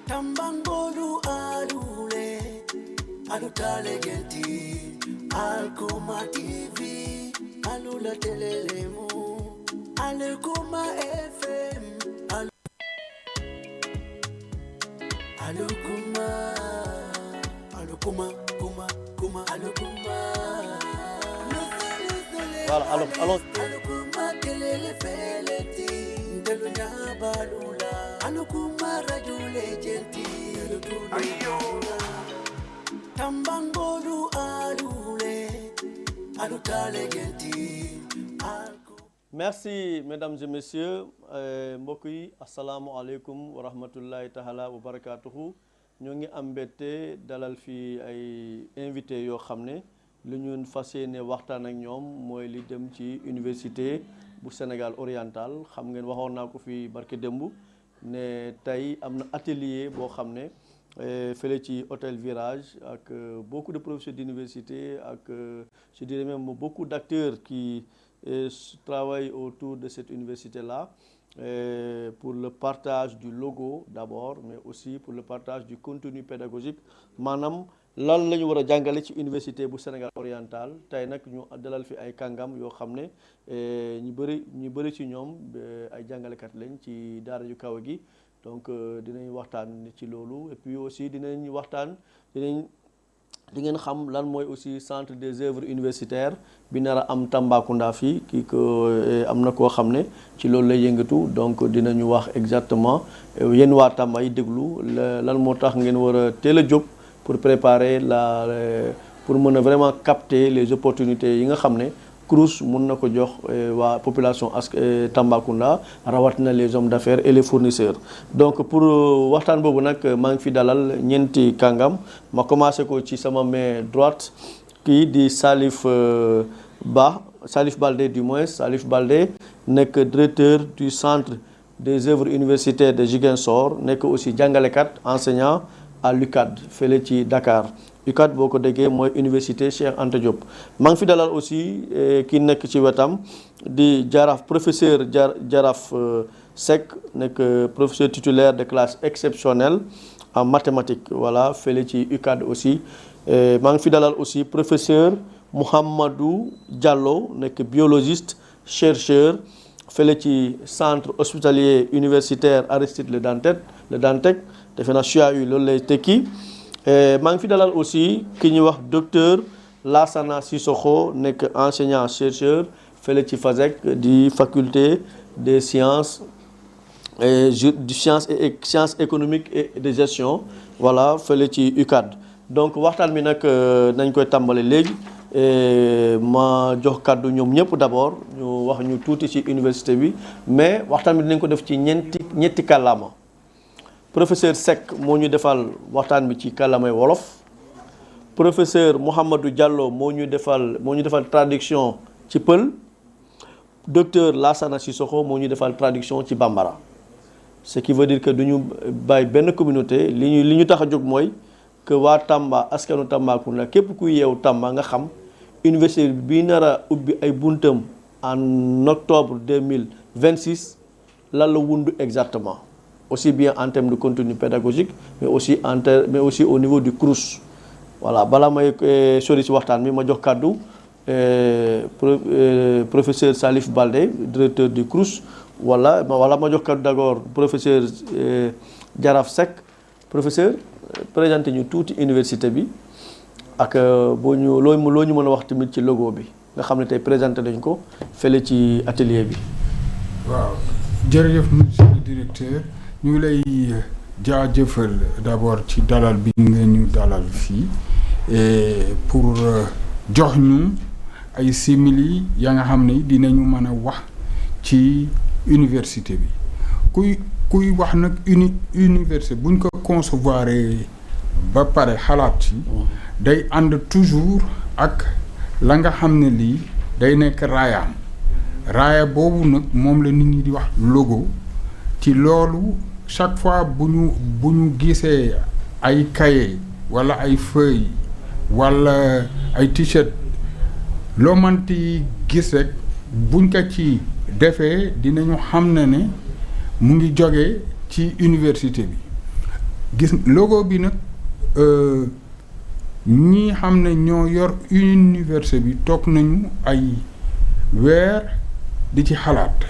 Tambangolu alule alutale genti Alkuma TV alula telelemu Alkuma FM Alukuma Alukuma Voilà, alors Alukuma telele feleti Ndelunya balula Alukuma rajule genti Tambangolu alule alutale genti Merci mesdames et messieurs mbokk yi assalaamu aleykum wa rahmatullahi taala wa barakatuhu ñoo ngi am mbégte dalal fi ay invité yoo xam ne lu ñun fas yéene waxtaan ak ñoom mooy li dem ci université bu Sénégal oriental xam ngeen waxoon naa ko fi barke démb ne tey am na atelier boo xam ne fële ci hôtel Virage ak beaucoup de professeurs d'université ak je dirais même beaucoup d'acteurs qui travaillent autour de cette université-là pour le partage du logo d'abord mais aussi pour le partage du contenu pédagogique maanaam lan la ñu war a jàngale ci université bu Sénégal oriental tey nag ñu dalal fi ay kàngam yoo xam ne ñu bëri ci ñoom ay jàngalekat lañ ci daara ju kaw gi donc dinañ waxtaan ci loolu et puis aussi di ngeen xam lan mooy aussi centre des œuvres universitaires bi nar a am Tambacounda fii kii ko am na koo xam ne ci loolu lay yëngatu donc dinañu wax exactement yéen waa Tamba yi déglu lan moo tax ngeen war a teel a jóg pour préparer pour mën a vraiment capter les opportunités yi nga xam ne CROUS mun na ko jox waa population Tambacounda rawatina les hommes d'affaires et les fournisseurs donc pour waxtaan boobu nag maa ngi fi dalal ñeenti kàngam ma commencé ko ci sama main droite kii di Salif Baldé du moins Salif Baldé nekk directeur du centre des œuvres universitaires de Ziguinchor nekk aussi jàngalekat enseignant à l'UCAD fële ci Dakar UCAD boo ko déggee mooy université Cheikh Anta Diop maa ngi fi dalal aussi ki nekk ci wetam di professeur Jaraf Seck nekk professeur titulaire de classe exceptionnelle en mathématiques voilà fële ci UCAD aussi maa ngi fi dalal aussi professeur Mouhamadou Diallo nekk biologiste chercheur fële ci centre hospitalier universitaire Aristide Le Dantec defe naa CHU loolu lay tekki maa ngi fi dalal aussi ki ñuy wax docteur Lassana Sissoko nekk enseignant chercheur fële ci FASEG di faculté des sciences et sciences économiques et de gestion voilà fële ci UCAD donc waxtaan bi nag nañ koy tàmbale léegi ma jox kàddu ñoom ñëpp d'abord ñu wax ñu tuuti ci université bi mais waxtaan bi dinañ ko def ci ñetti kàllaama professeur Seck moo ñu defal waxtaan bi ci kàllaamay wolof professeur Mouhamadou Diallo moo ñu defal traduction ci pël docteur Lassana Sissoko moo ñu defal traduction ci bambara ce qui veut dire que du ñu bàyyi benn communauté li ñu tax a jóg mooy que waa Tamba askanu Tambacounda képp kuy yeewu Tamba nga xam université bi nar a ubbi ay buntam en octobre 2026 lan la wundu exactement aussi bien en termes de contenu pédagogique mais aussi au niveau du CROUS voilà balaa may sori ci waxtaan bi ma jox kàddu professeur Salif Baldé directeur du CROUS wala ma jox kàddu d'abord professeur Jaraf Seck professeur présenté ñu tuuti université bi ak boo ñu loo ñu mën a wax tamit ci logo bi nga xam ne tey présenté nañ ko fële ci atelier bi. waaw jërëjëf monsieur le directeur. ñu ngi lay jaajëfal d'abord ci dalal bi nga ñu dalal fii et pour jox ñu ay simili ya nga xam ne dinañu mën a wax ci université bi kuy wax nag université buñ ko concevoir ba pare xalaat ci day ànd toujours ak la nga xam ne lii day nekk raaya boobu nag moom la nit ñi di wax logo ci loolu chaque fois bu ñu gisee ay cahier wala ay feuille wala ay t-shirt loo manti gis rek buñ ko ci defee dinañu xam ne mu ngi jóge ci université bi gis logo bi nag ñi xam ne ñoo yor université bi toog nañu ay weer di ci xalaat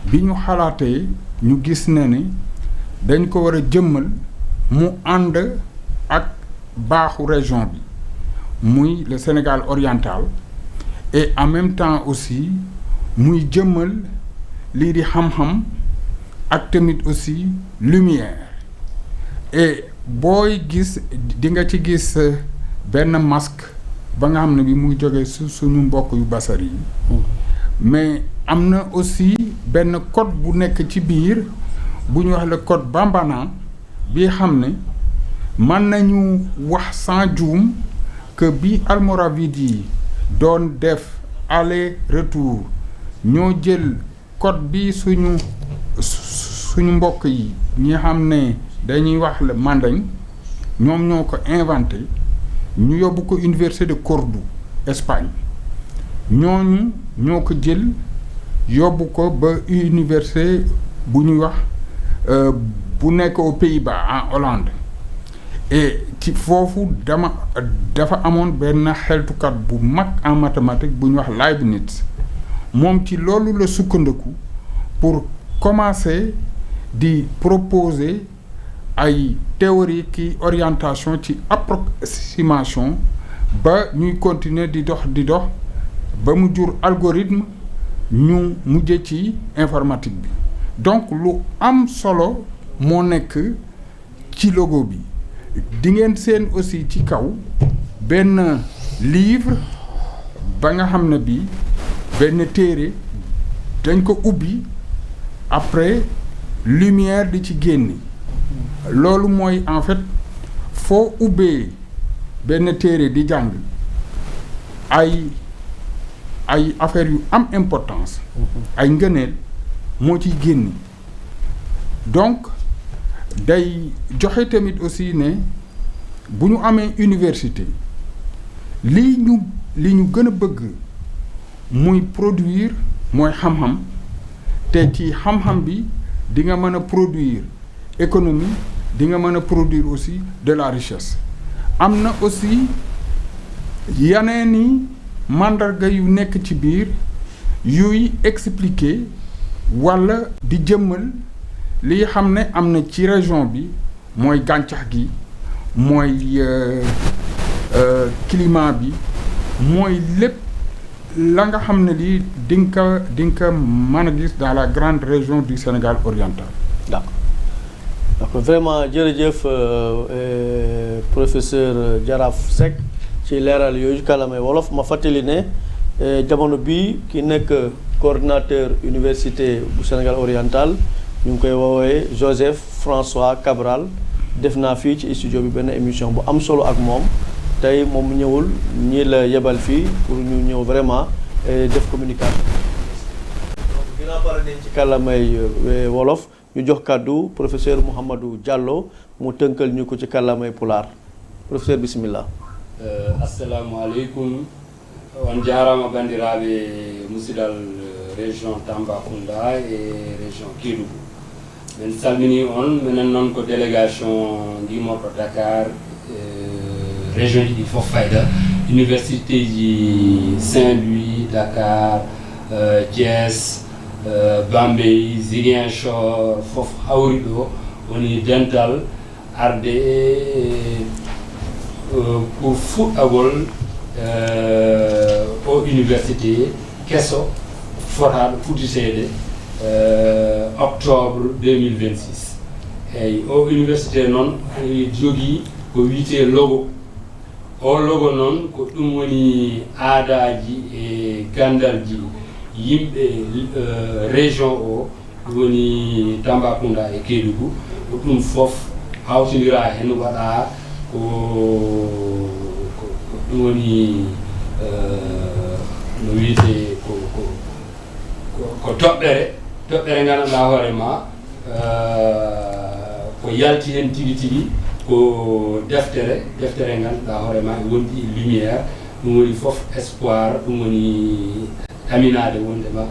bi ñu xalaatee ñu gis na ne dañ ko war a jëmmal mu ànd ak baaxu région bi muy le Sénégal oriental et en même temps aussi muy jëmmal lii di xam-xam ak tamit aussi lumière et booy gis di nga ci gis benn masque ba nga xam ne bi muy jógee suñu mbokk yu basar yi mais am na aussi benn code bu nekk ci biir bu ñu wax le code Bambana bi xam ne mën nañu wax sans juum que bi Almoravide yi doon def aller retour ñoo jël code bi suñu mbokk yi ñi xam ne dañuy wax le mandarin ñoom ñoo ko inventé ñu yóbbu ko université de Cordoue Espagne ñooñu ñoo ko jël yóbbu ko ba université bu ñuy wax bu nekk aux Pays-Bas en Hollande et ci foofu dafa amoon benn xeltukat bu mag en mathématique bu ñuy wax Leibniz moom ci loolu la sukkandiku pour commencer di proposer ay théorie ki orientation ci approximation ba ñuy continuer di dox ba mu jur algorithme ñu mujje ci informatique bi donc lu am solo moo nekk ci logo bi di ngeen seen aussi ci kaw benn livre ba nga xam ne bi benn téere dañ ko ubbi après lumière di ci génn loolu mooy en fait foo ubbee benn téere di jàng ay affaires yu am importance ay ngëneel moo ciy génn donc day joxe tamit aussi ne bu ñu amee université li ñu gën a bëgg muy produire mooy xam-xam te ci xam-xam bi di nga mën a produire économie di nga mën a produire aussi de la richesse am na aussi yeneeni màndarga yu nekk ci biir yuy expliquer walla di jëmmal li xam ne am na ci région bi mooy gàncax gi mooy climat bi mooy lépp la nga xam ne lii di nga mën a gis dans la grande région du Sénégal oriental. d'accord vraiment jërëjëf professeur Jaraaf Seck ci leeral yooyu kàllaamay wolof ma fàttali ne jamono bii ki nekk coordinateur université bu Sénégal oriental ñu ngi koy woowee Joseph François Cabral def naa fii ci studio bi benn émission bu am solo ak moom tey moom ñëwul ñii la yebal fii pour ñu ñëw vraiment def communication. donc dinaa pare nañ ci kàllaamay wolof ñu jox kàddu professeur Mouhamadou Diallo mu tënkal ñu ko ci kàllaamay pulaar professeur bismillah. assalamu aleykum on jarama bandiraɓe musidal région Tambacounda et région Kédougou min salmini on minen noon ko délégation gimoɗo Dakar région ji ɗi fof fayda université ji Saint-Louis, Dakar, Thiès, Bambey, Ziguinchor fof hawri ɗo woni dental arde pour fuɗɗagol o université kesso fotaɗo fuɗɗitede octobre 2026 eyyi o université noon jogui ko wiyete logo o logo noon ko ɗum woni aadaji e gandalji yimɓe région o ɗum woni Tambacounda e Kédougou ko ɗum fof hawtodira hen waɗa ko ɗum woni no wiyete ko toɓɓere gandanɗa hoorema ko yalti hen tigui tigui ko deftere gandanɗa hoorema e wondi e lumière ɗum woni fof espoir ɗum woni ɗaminade wondema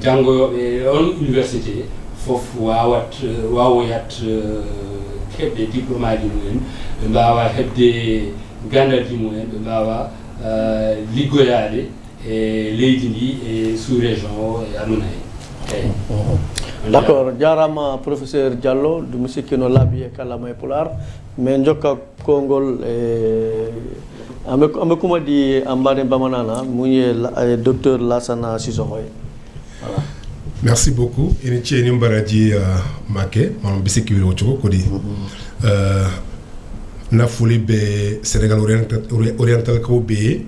janggoyoɓe on université fof wawoyat heɓde diplomaji mumen ɓe mbawa heɓde gandaji mumen ɓe mbawa liggoyade e leydi ndi e sous région o e aduna he d'accord jarama professeur Diallo ɗum sikkino laaɓi e kalama e pular mais jokka kongol ambe kumadi ambade bamanana muñe docteur Lassana Sissoko voilà. Merci beaucoup. Initie Mbaraji Make, mon bisiki wirocho kodi. Na fuli be Sénégal oriental kaw be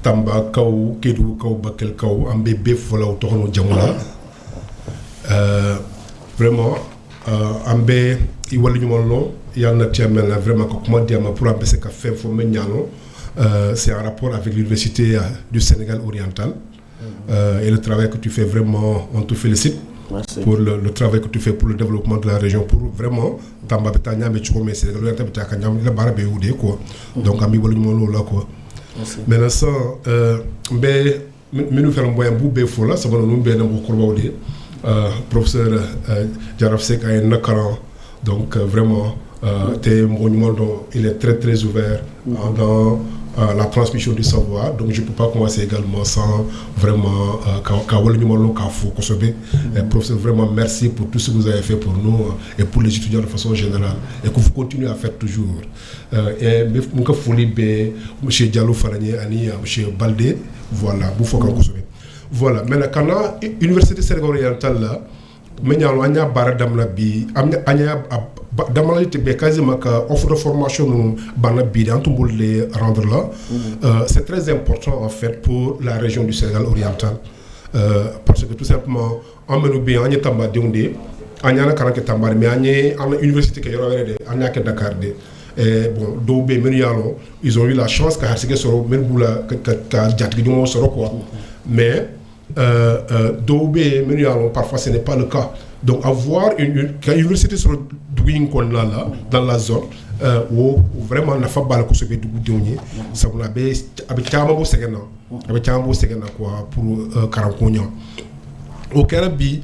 Tamba kaw Kédougou kaw Bakel kaw ambe be fola toxno jamula. Vraiment ambe I wali ñu molno yalla tiamel vraiment ko comment dire pour ambe ka fait fo meñano c'est en rapport avec l'université du Sénégal oriental. Et le travail que tu fais vraiment, on te félicite. Merci. Pour le travail que tu fais pour le développement de la région, pour vraiment Tamba Betania mais tu connais c'est le Betania la Barabe ou quoi. Donc ami wala ñu là quoi. Maintenant ça nous faire un boy un bout béfo là ça va nous bien dans ko wodi professeur Jaraf Seck ay nakaran donc vraiment il est très très ouvert dans la transmission du savoir, donc je ne peux pas commencer également sans vraiment professeur, vraiment merci pour tout ce que vous avez fait pour nous et pour les étudiants de façon générale et que vous continuez à faire toujours. Et je folie M. Diallo Faragné, M. Baldé, voilà, voilà, maintenant quand l'université Sénégal orientale là, anya baradam na bi anya damalite be quasiment ka offre de formation nous bana bi antumbul les rendre là c'est très important en fait pour la région du Sénégal oriental parce que tout simplement en menu bien anya tamba deunde anya na kanake tamba mais anya en université que yoro de anya ke Dakar de et bon dobe menu yalo ils ont eu la chance ka harsike soro men bula ka jatgi dum soro quoi mais parfois ce n'est pas le cas. Donc avoir une université sur là dans la zone où vraiment on n'a pas balle que ça on a quoi pour Karankonya. Au Karabi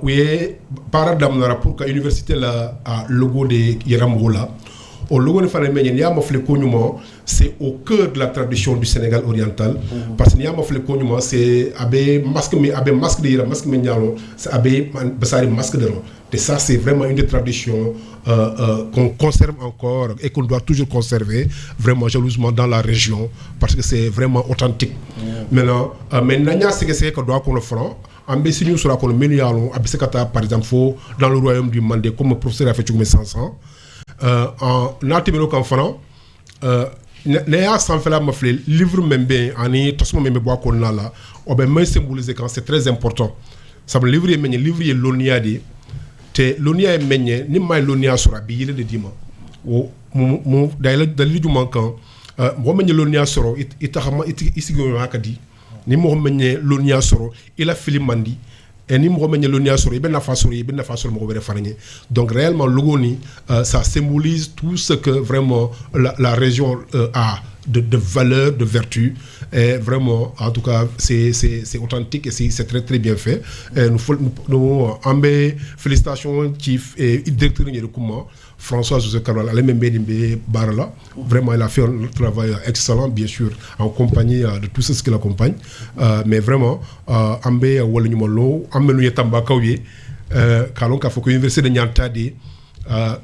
oui paradigme pour que l'université là a logo de Yeramola. Au logo de c'est au cœur de la tradition du Sénégal oriental parce que c'est masque de masque c'est masque de et ça c'est vraiment une des traditions qu'on conserve encore et qu'on doit toujours conserver vraiment jalousement dans la région parce que c'est vraiment authentique. Maintenant c'est que doit qu'on le fera en Bessignou sur la commune par exemple dans le royaume du Mandé comme le professeur a fait 500 en natimelo kanfana n'aya sanfela mafle livre membe ani tosmo membe bois ko nala o be may symboliser quand c'est très important ça me livre est lonia di te lonia e menye ni may lonia sura bi yele de dima o mu dalili du manquant mo menye lonia soro itaxama isigo hakadi ni mo menye lonia soro ila filimandi et ni mo menye lonia soro ibena fasoro mo bere faragné donc réellement logoni ça symbolise tout ce que vraiment la région a de valeur, de vertu et vraiment en tout cas c'est authentique et c'est très très bien fait et nous félicitations chief et directeur de comment François José Carval Barala vraiment il a fait un travail excellent bien sûr en compagnie de tous ceux qui l'accompagnent mais vraiment ambe wala ñu molo amelu yetamba kawye kalon ka foko université de Niantadi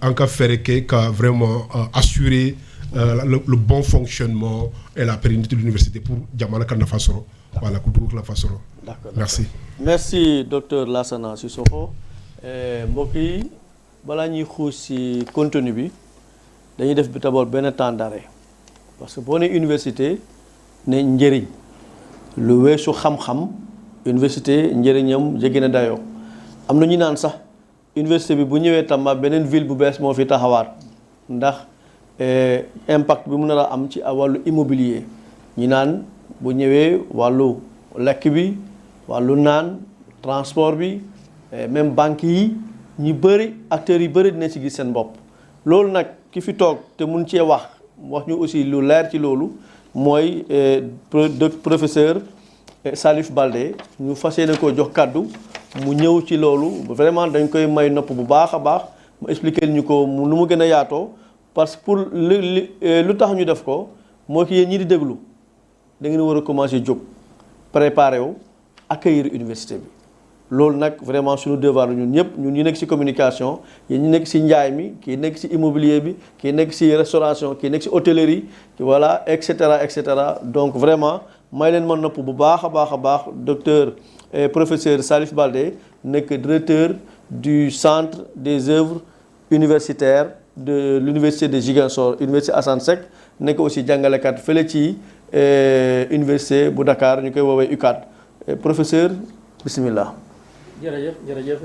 en cas faire que vraiment assurer le bon fonctionnement et la pérennité de l'université pour Djamana Kanafasoro. Voilà, Kanafasoro. Merci. Merci, docteur Lassana Sissoko. Mboki, bala ñuy xuus ci contenu bi dañuy def d'abord benn temps d'arrêt parce que boo nee université ne njëriñ lu weesu xam-xam université njëriñam jege na dayoo am na ñu naan sax université bi bu ñëwee Tamba beneen ville bu bees moo fi taxawaat ndax impact bi mu nar a am ci wàllu immobilier ñi naan bu ñëwee wàllu lekk bi wàllu naan transport bi même banque yi ñi bëri acteurs yi bëri dina ci gis seen bopp loolu nag ki fi toog te mun cee wax ñu aussi lu leer ci loolu mooy professeur Salif Baldé ñu fas yéene koo jox kàddu mu ñëw ci loolu vraiment dañ koy may nopp bu baax a baax mu expliquer ñu ko nu mu gën a yaatoo parce que pour lu tax ñu def ko moo ki yéen ñi di déglu da ngeen war a commencer jóg préparer wu accueillir université bi loolu nag vraiment suñu devoir la ñun ñëpp ñun ñu nekk ci communication yéen ñu nekk ci njaay mi kii nekk ci immobilier bi kii nekk ci restauration kii nekk ci hôtellerie voilà et cetera donc vraiment may leen ma nopp bu baax a baax docteur et professeur Salif Baldé nekk directeur du centre des œuvres universitaires de l'université de Ziguinchor université Assane Seck nekk aussi jàngalekat fële ci université bu Dakar ñu koy woowee UCAD professeur bismillah. jërëjëf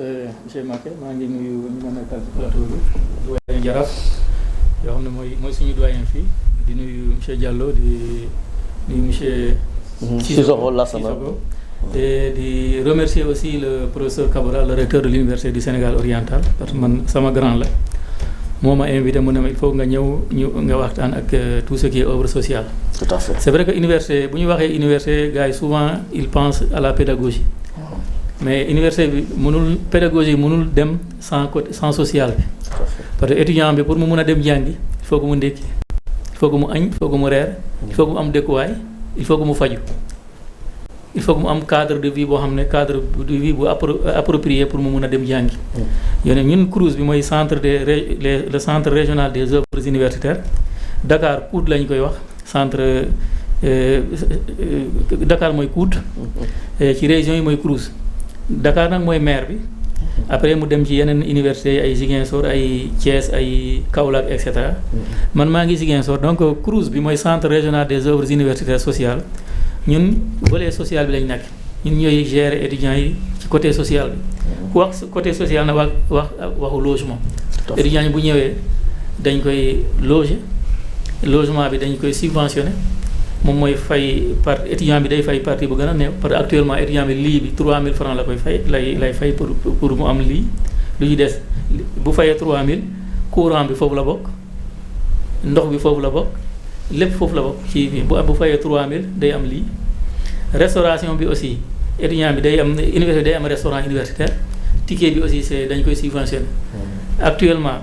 monsieur Maké maa ngi nuyu ñu ma nekkal ci plateau bi doyen Jaraaf yoo xam ne mooy suñu doyen fii di nuyu monsieur Diallo di nuyu monsieur Sissoko Lassana et di remercier aussi le professeur Kabara le recteur de l'université du Sénégal oriental parce que man sama grand la moo ma invité mu ne ma il faut nga ñëw nga waxtaan ak tout ce qui est œuvre sociale. Tout à fait. C'est vrai que université bu ñu waxee université gars yi souvent ils pensent à la pédagogie. Mais université bi mënul pédagogie mënul dem sans social bi. Parce que étudiant bi pour mu mun a dem jàngi il faut que mu ndékki il faut que mu añ il faut que mu reer il faut que mu am dëkkuwaay il faut que mu faju il faut que mu am cadre de vie boo xam ne cadre de vie bu approprié pour mu mun a dem jàngi. yéen ñun CROUS bi mooy centre le centre régional des œuvres universitaires Dakar COUD lañ koy wax centre Dakar mooy COUD. ci région yi mooy CROUS. Dakar nag mooy maire bi après mu dem ci yeneen universités yi ay Ziguinchor ay Thiès ay Kaolack et cetera man maa ngi Ziguinchor donc CROUS bi mooy centre régional des œuvres universitaires sociales ñun volet social bi lañ nekk ñun ñooy gérer étudiants yi ci côté social bi ku wax côté social na waxu logement étudiants yi bu ñëwee dañ koy logement bi dañ koy subventionné moom mooy fay par étudiant bi day fay partie bu gën a néew parce que actuellement étudiant bi lii bi 3000 francs la koy fay lay fay pour mu am lii lu ñu des bu fayee 3000 courant bi foofu la bokk ndox bi foofu la bokk lépp foofu la bokk ci bu fayee 3000 day am lii restauration bi aussi étudiant bi day am université day am restaurant universitaire ticket bi aussi c'est dañ koy subventionné actuellement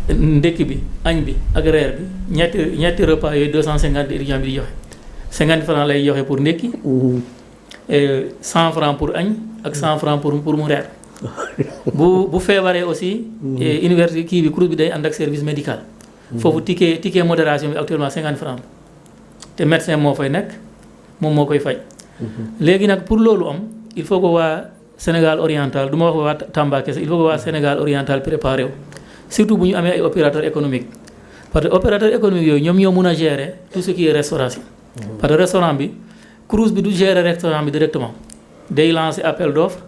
ndekki bi añ bi ak reer bi ñetti repas yooyu 250 étudiants bi di joxe 50 francs lay joxe pour ndekki 100 francs pour añ ak 100 francs pour mu reer bu feebaree aussi université kii bi CROUS bi day ànd ak service médical foofu ticket modération bi actuellement 50 francs te médecin moo fay nekk moom moo koy faj léegi nag pour loolu am il faut que waa Sénégal oriental du ma wax waa Tamba kese il faut que waa Sénégal oriental préparé wu surtout bu ñu amee ay opérateurs économiques parce que opérateurs économiques yooyu ñoom ñoo mun a gérer tout ce qui est restauration. parce que restaurant bi CROUS bi du gérer restaurant bi directement day lancer appel d'offre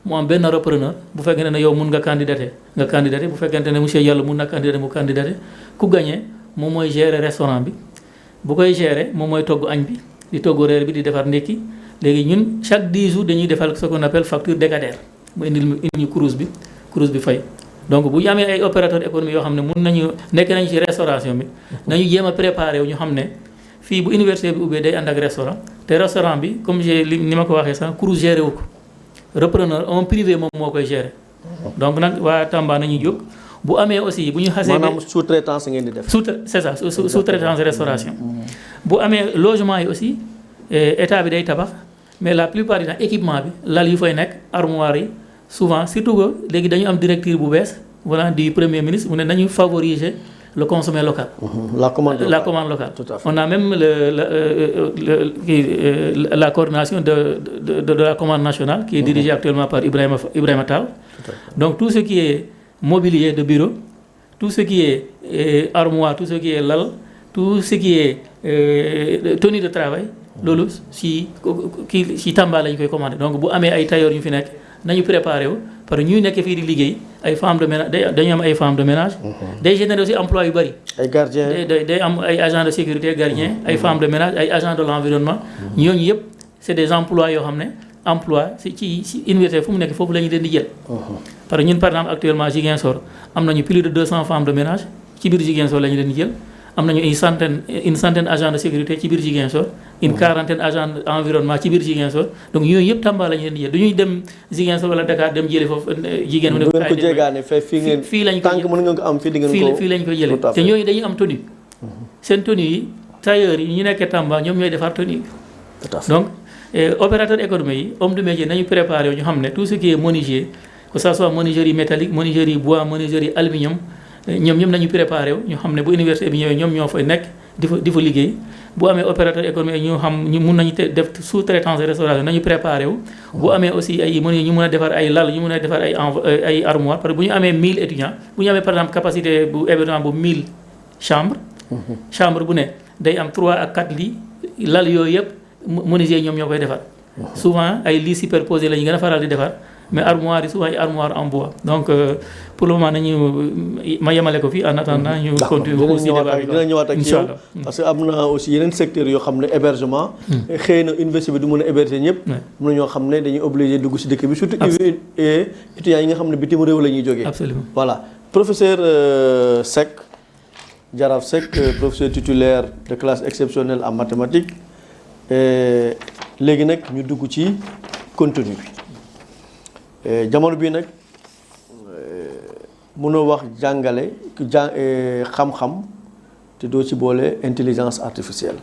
mu am benn repreneur bu fekkente ne yow mun nga candidater bu fekkente ne monsieur Diallo mun na candidater mu candidater ku gagné moom mooy gérer restaurant bi bu koy gérer moom mooy togg añ bi di togg reer bi di defar ndékki léegi ñun chaque 10 jours dañuy defal ce qu'on appelle facture décadaire mu indil ñu CROUS bi fay. donc bu ñu amee ay opérateurs économiques yoo xam ne mun nañu nekk nañu ci restauration bi nañu jéem a préparer wu ñu xam ne fii bu université bi ubbee day ànd ak restaurant te restaurant bi comme ni ma ko waxee sax CROUS géré wu ko repreneur un privé moom moo koy gérer donc nag waa Tamba nañu jóg bu amee aussi bu ñu xasee. maanaam sous-traitance ngeen di def. c'est ça sous-traitance restauration. bu amee logement yi aussi état bi day tabax mais la plupart du temps équipement bi lal yu fay nekk armoire yi. souvent surtout que léegi dañu am directive bu bees voilà du premier ministre mu ne nañu favoriser le consommé local. la commande locale. Tout à fait. On a même la coordination de la commande nationale qui est dirigée actuellement par Ibrahima Tall. Donc tout ce qui est mobilier de bureau, tout ce qui est armoire, tout ce qui est lal, tout ce qui est tenue de travail loolu si Tamba lañu koy commandé donc bu amee ay tailleur yu fi nekk nañu préparé wu parce que ñuy nekk fii di liggéey ay femmes de ménage dañu am ay femmes de ménage. day générer aussi emploi yu bari. ay gardiens day am ay agents de sécurité gardiens ay femmes de ménage ay agents de l'environnement. ñooñu yëpp c'est des emplois yoo xam ne emploi ci université fu mu nekk foofu la ñu leen di jël. parce que ñun par exemple actuellement Ziguinchor am nañu plus de 200 femmes de ménage ci biir Ziguinchor la ñu leen di jël am nañu une centaine agents de sécurité ci biir Ziguinchor une quarantaine agents environnement ci biir Ziguinchor donc yooyu yëpp Tamba la ñu leen di jël du ñuy dem Ziguinchor wala Dakar dem jëlee foofu jigéen mu ne ko jéegaane fii lañ ko tànk mën ngeen ko am fii di ngeen ko fii lañ koy jëlee te ñooñu dañuy am tenue seen tenue yi tailleur yi ñu nekkee Tamba ñoom ñooy defar tenue donc opérateur économique yi homme de métier nañu préparé ñu xam ne tout ce qui est menuisier que ça soit menuiserie métallique menuiserie bois menuiserie aluminium ñoom ñoom nañu préparé wu ñu xam ne bu université bi ñëwee ñoom ñoo fay nekk di fa liggéey bu amee opérateur économique ñu xam ñu mun nañu def sous-traitance de restauration nañu préparé wu bu amee aussi ay menu ñu mën a defar ay lal ñu mën a defar ay armoire parce que bu ñu amee 1000 étudiants bu ñu amee par exemple capacité bu hébergement bu 1000 chambres chambre bu ne day am 3 ak 4 lits lal yooyu yëpp menuisier ñoom ñoo koy defar souvent ay lits superposés la ñu gën a faral di defar mais armoire yi souvent ay armoire en bois donc pour le moment nañu ma yemale ko fii en attendant ñu continuer aussi débat bi dina ñëwaat ak yow parce que am na aussi yeneen secteurs yoo xam ne hébergement xëy na université bi du mën a héberger ñëpp am na ñoo xam ne dañuy obligé dugg si dëkk bi surtout étudiants yi nga xam ne bitim réew la ñuy jógee absolument voilà professeur Seck Jaraaf Seck professeur titulaire de classe exceptionnelle en mathématiques léegi nag ñu dugg ci contenu bi jamono bii nag mënoo wax jàngale xam-xam te doo ci boole intelligence artificielle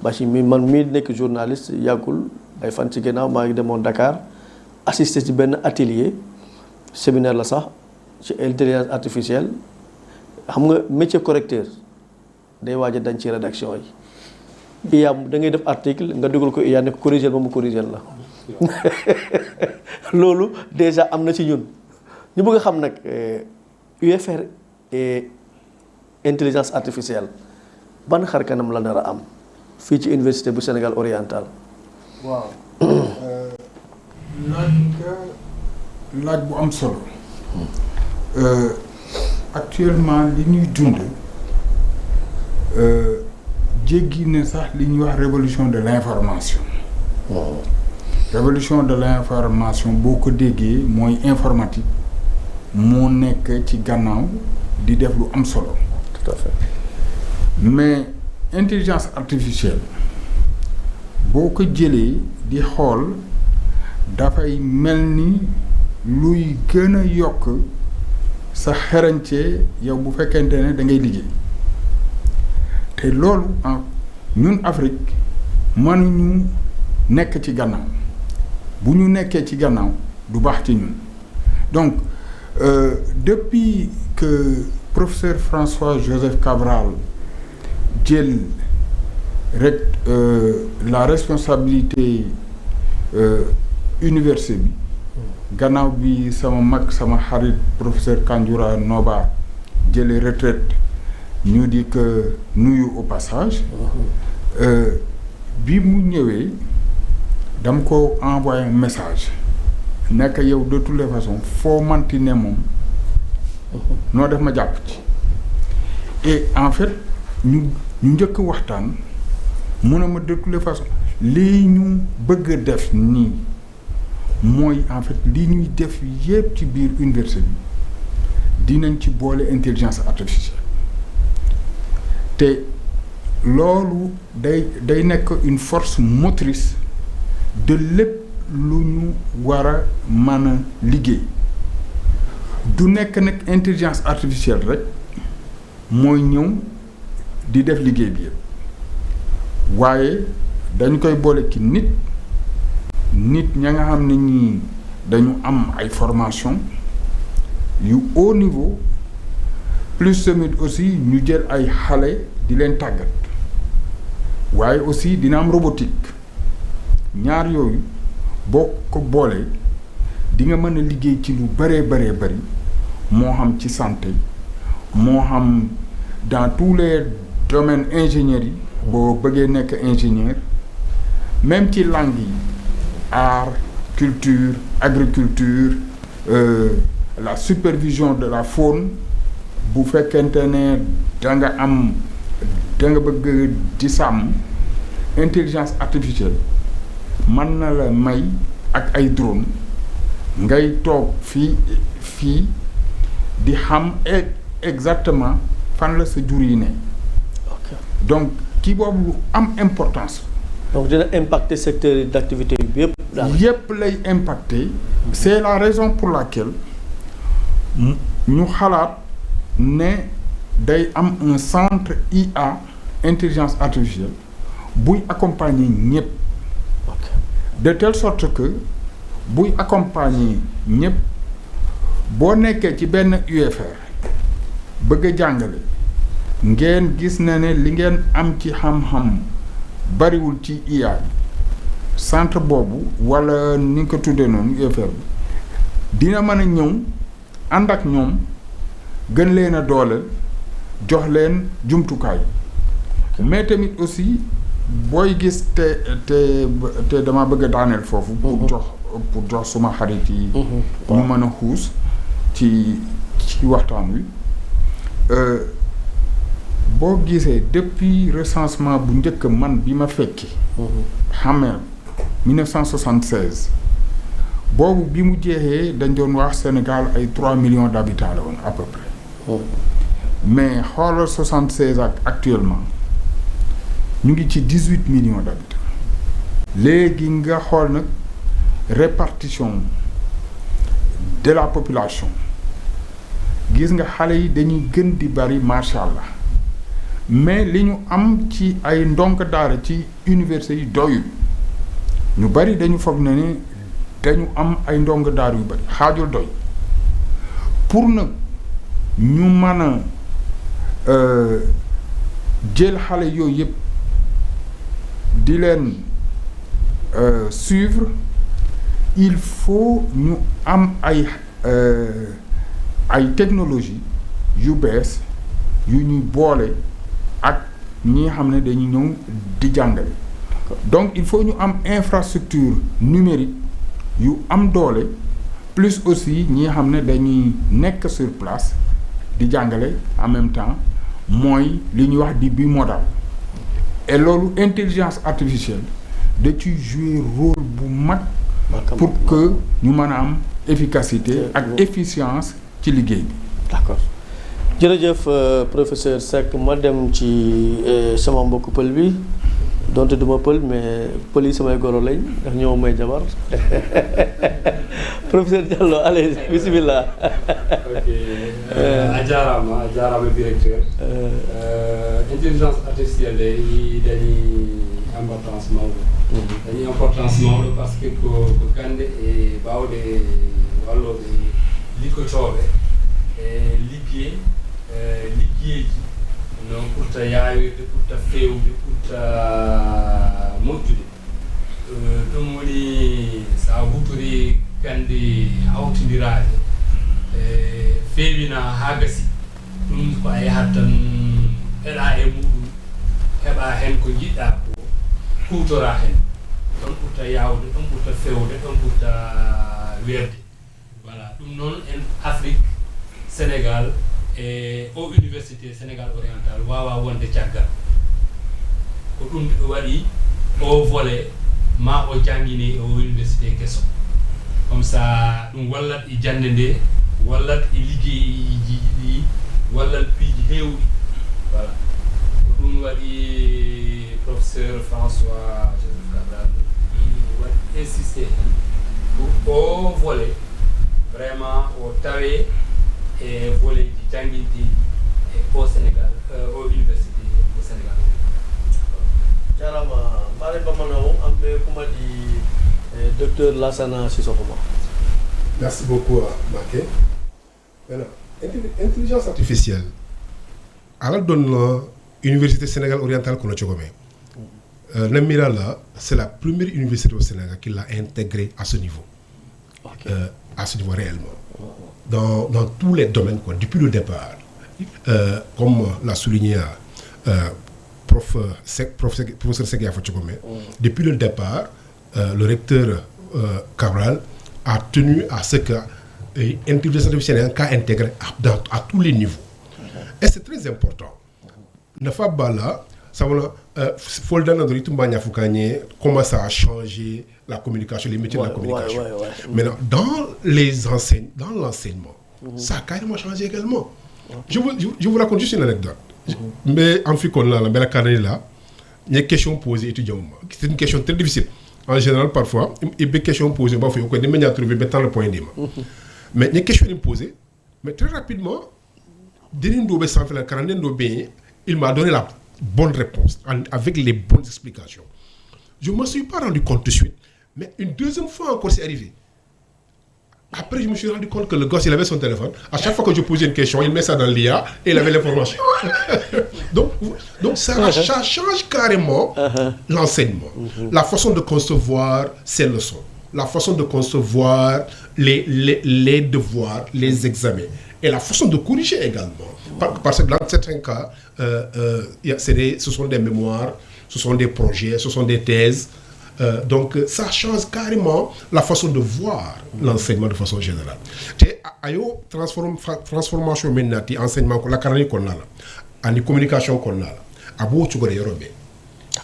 ba ci man mii nekk journaliste yàggul ay fan ci ginnaaw maa ngi demoon Dakar assister ci benn atelier séminaire la sax ci intelligence artificielle xam nga métier correcteur day waaj a dañ ci rédaction yi IA da ngay def article nga dugal ko IA ne ko corriger ba mu corriger la loolu déjà am na ci ñun ñu bëgg a xam nag UFR et intelligence artificielle ban xar kanam la nar a am fii ci université bu Sénégal oriental. waaw laaj bu am solo actuellement li ñuy dund jéggi na sax li ñuy wax révolution de l'information. révolution de l'information boo ko déggee mooy informatique moo nekk ci gannaaw di def lu am solo. tout à fait. mais intelligence artificielle boo ko jëlee di xool dafay mel ni luy gën a yokk sa xarañte yow bu fekkente ne da ngay liggéey te loolu ñun Afrique mënuñu nekk ci gannaaw. bu ñu nekkee ci gannaaw du baax ci ñun donc depuis que professeur François-Joseph Cabral jël rek la responsabilité université bi gannaaw bi sama mag sama xarit professeur Kandioura Noba jëlee retraite ñu di que nuyu au passage bi mu ñëwee dama ko envoyé un message nekk yow de toutes les façons foo manti ne moom noo def ma jàpp ci et en fait ñu njëkk waxtaan mu ne ma de toutes les façons lii ñu bëgg a def nii mooy en fait lii ñuy def yépp ci biir université bi dinañ ci boole intelligence artificielle te loolu day nekk une force motrice de lépp lu ñu war a mën a liggéey du nekk nag intelligence artificielle rek mooy ñëw di def liggéey bi yëpp waaye dañ koy boole ci nit ña nga xam ne ñii dañu am ay formation yu haut niveau plus tamit aussi ñu jël ay xale di leen tàggat waaye aussi dina am robotique ñaar yooyu boo ko boolee di nga mën a liggéey ci lu bëree bëri moo xam ci santé moo xam dans tous les domaines ingénieurs yi boo bëggee nekk ingénieur même ci langue yi art culture agriculture la supervision de la faune bu fekkente ne da nga bëgg di sàmm intelligence artificielle mën na la may ak ay drone ngay toog fii di xam exactement fan la sa jur yi ne donc kii boobu am importance. donc dina impacter secteur d'activité bi yëpp. yëpp lay impacter. c'est la raison pour laquelle ñu xalaat ne day am un centre IA intelligence artificielle buy accompagner ñëpp. de telle sorte que buy accompagner ñëpp boo nekkee ci benn UFR bëgg a jàngale ngeen gis na ne li ngeen am ci xam-xam bariwul ci IA bi centre boobu wala ni nga ko tuddee noonu UFR bi dina mën a ñëw ànd ak ñoom gën leen a dooleel jox leen jumtukaay mais tamit aussi booy gis te dama bëgg a daaneel foofu. pour jox suma xarit yi. ñu mën a xuus ci waxtaan wi. boo gisee depuis recensement bu njëkk man bi ma fekki. xamee 1976 boobu bi mu jeexee dañ doon wax Sénégal ay 3 millions d'habitants la woon à peu près. mais xoolal 76 ak actuellement ñu ngi ci 18 millions d'habitants. léegi nga xool nag répartition de la population gis nga xale yi dañuy gën di bari macha allah mais li ñu am ci ay ndonk daara ci université yi doyul ñu bari dañu foog na ne dañu am ay ndonk daara yu bari xaajul doy pour nag ñu mën a jël xale yooyu yëpp di leen suivre il faut ñu am ay technologie yu bees yu ñuy boole ak ñi nga xam ne dañuy ñëw di jàngale donc il faut ñu am infrastructure numérique yu am doole plus aussi ñi nga xam ne dañuy nekk sur place di jàngale en même temps mooy li ñuy wax di bimodal et loolu intelligence artificielle da ciy jouer rôle bu mag pour que ñu mën a am efficacité ak efficience ci liggéey bi. d'accord jërëjëf professeur Seck ma dem ci sama mbokku pël bi donte duma pël mais pël yi samay goro lañ ndax ñoo may jabar professeur Diallo allez bismillah. ok a jaaraama directeur. intelligence artificielle yi dañuy importance mawɗo. dañuy importance mawɗo par ce que ko gande e bawɗe walloɓe liggotooɓe e liggeeji no ɓurta yaawirde ɓurta fewde ɓurta moƴƴude ɗum woni sa hutori gande hawtidiraade feewina haa gasi ɗum ko a yahat tan heɗa e muɗum heɓa hen ko jiɗɗa ko kutora hen ɗon ɓurta yawde ɗon ɓurta fewde ɗon ɓurta weerde voilà ɗum noon en Afrique Sénégal e o université Sénégal oriental wawa wonde caggal ko ɗum waɗi o volet ma o jangguine o université kesso comme ça ɗum wallat e jande nde wallat e liggueyji ɗi wallat piiji hewɗi voilà ko ɗum waɗi professeur François Joseph Cabral waɗi insisté pour o volet vraiment o tawe e volet ji jangguinteɗi e au Sénégal au université au Sénégal. jarama mbaɗe bamanawo amɓe kumadi docteur Lassana Sissoko. Merci beaucoup Maké. Maintenant, intelligence artificielle ala donne Université Sénégal orientale kono cogome. Namirala, c'est la première université au Sénégal qui l'a intégré à ce niveau. Okay. À ce niveau réellement. Dans tous les domaines, quoi, depuis le départ. Comme l'a souligné professeur Sekia Fachokome, depuis le départ, le recteur Cabral a tenu à ce que l'intelligence artificielle soit intégrée à tous les niveaux. Et c'est très important. Nafabala, ça comment ça a changé la communication, les métiers de la communication. Maintenant, dans l'enseignement, ça a carrément changé également. Je vous raconte juste une anecdote. mais en fait, on a la carrière là, il y a des questions posées étudiants. C'est une question très difficile. En général, parfois, il y a des questions posées. Il faut que nous trouver maintenant le point de vue. Mais il y a des questions posées. Mais très rapidement, il m'a donné la bonne réponse avec les bonnes explications. Je ne me suis pas rendu compte tout de suite. Mais une deuxième fois encore, c'est arrivé. Après, je me suis rendu compte que le gosse, il avait son téléphone. À chaque fois que je posais une question, il met ça dans l'IA et il avait l'information. donc, ça change carrément l'enseignement. La façon de concevoir ces leçons. La façon de concevoir les devoirs, les examens. Et la façon de corriger également. Parce que dans certains cas, ce sont des mémoires, ce sont des projets, ce sont des thèses. Donc, ça change carrément la façon de voir l'enseignement de façon générale. Et il y a une transformation maintenant, l'enseignement, la carrière qu'on a là, la communication qu'on a là,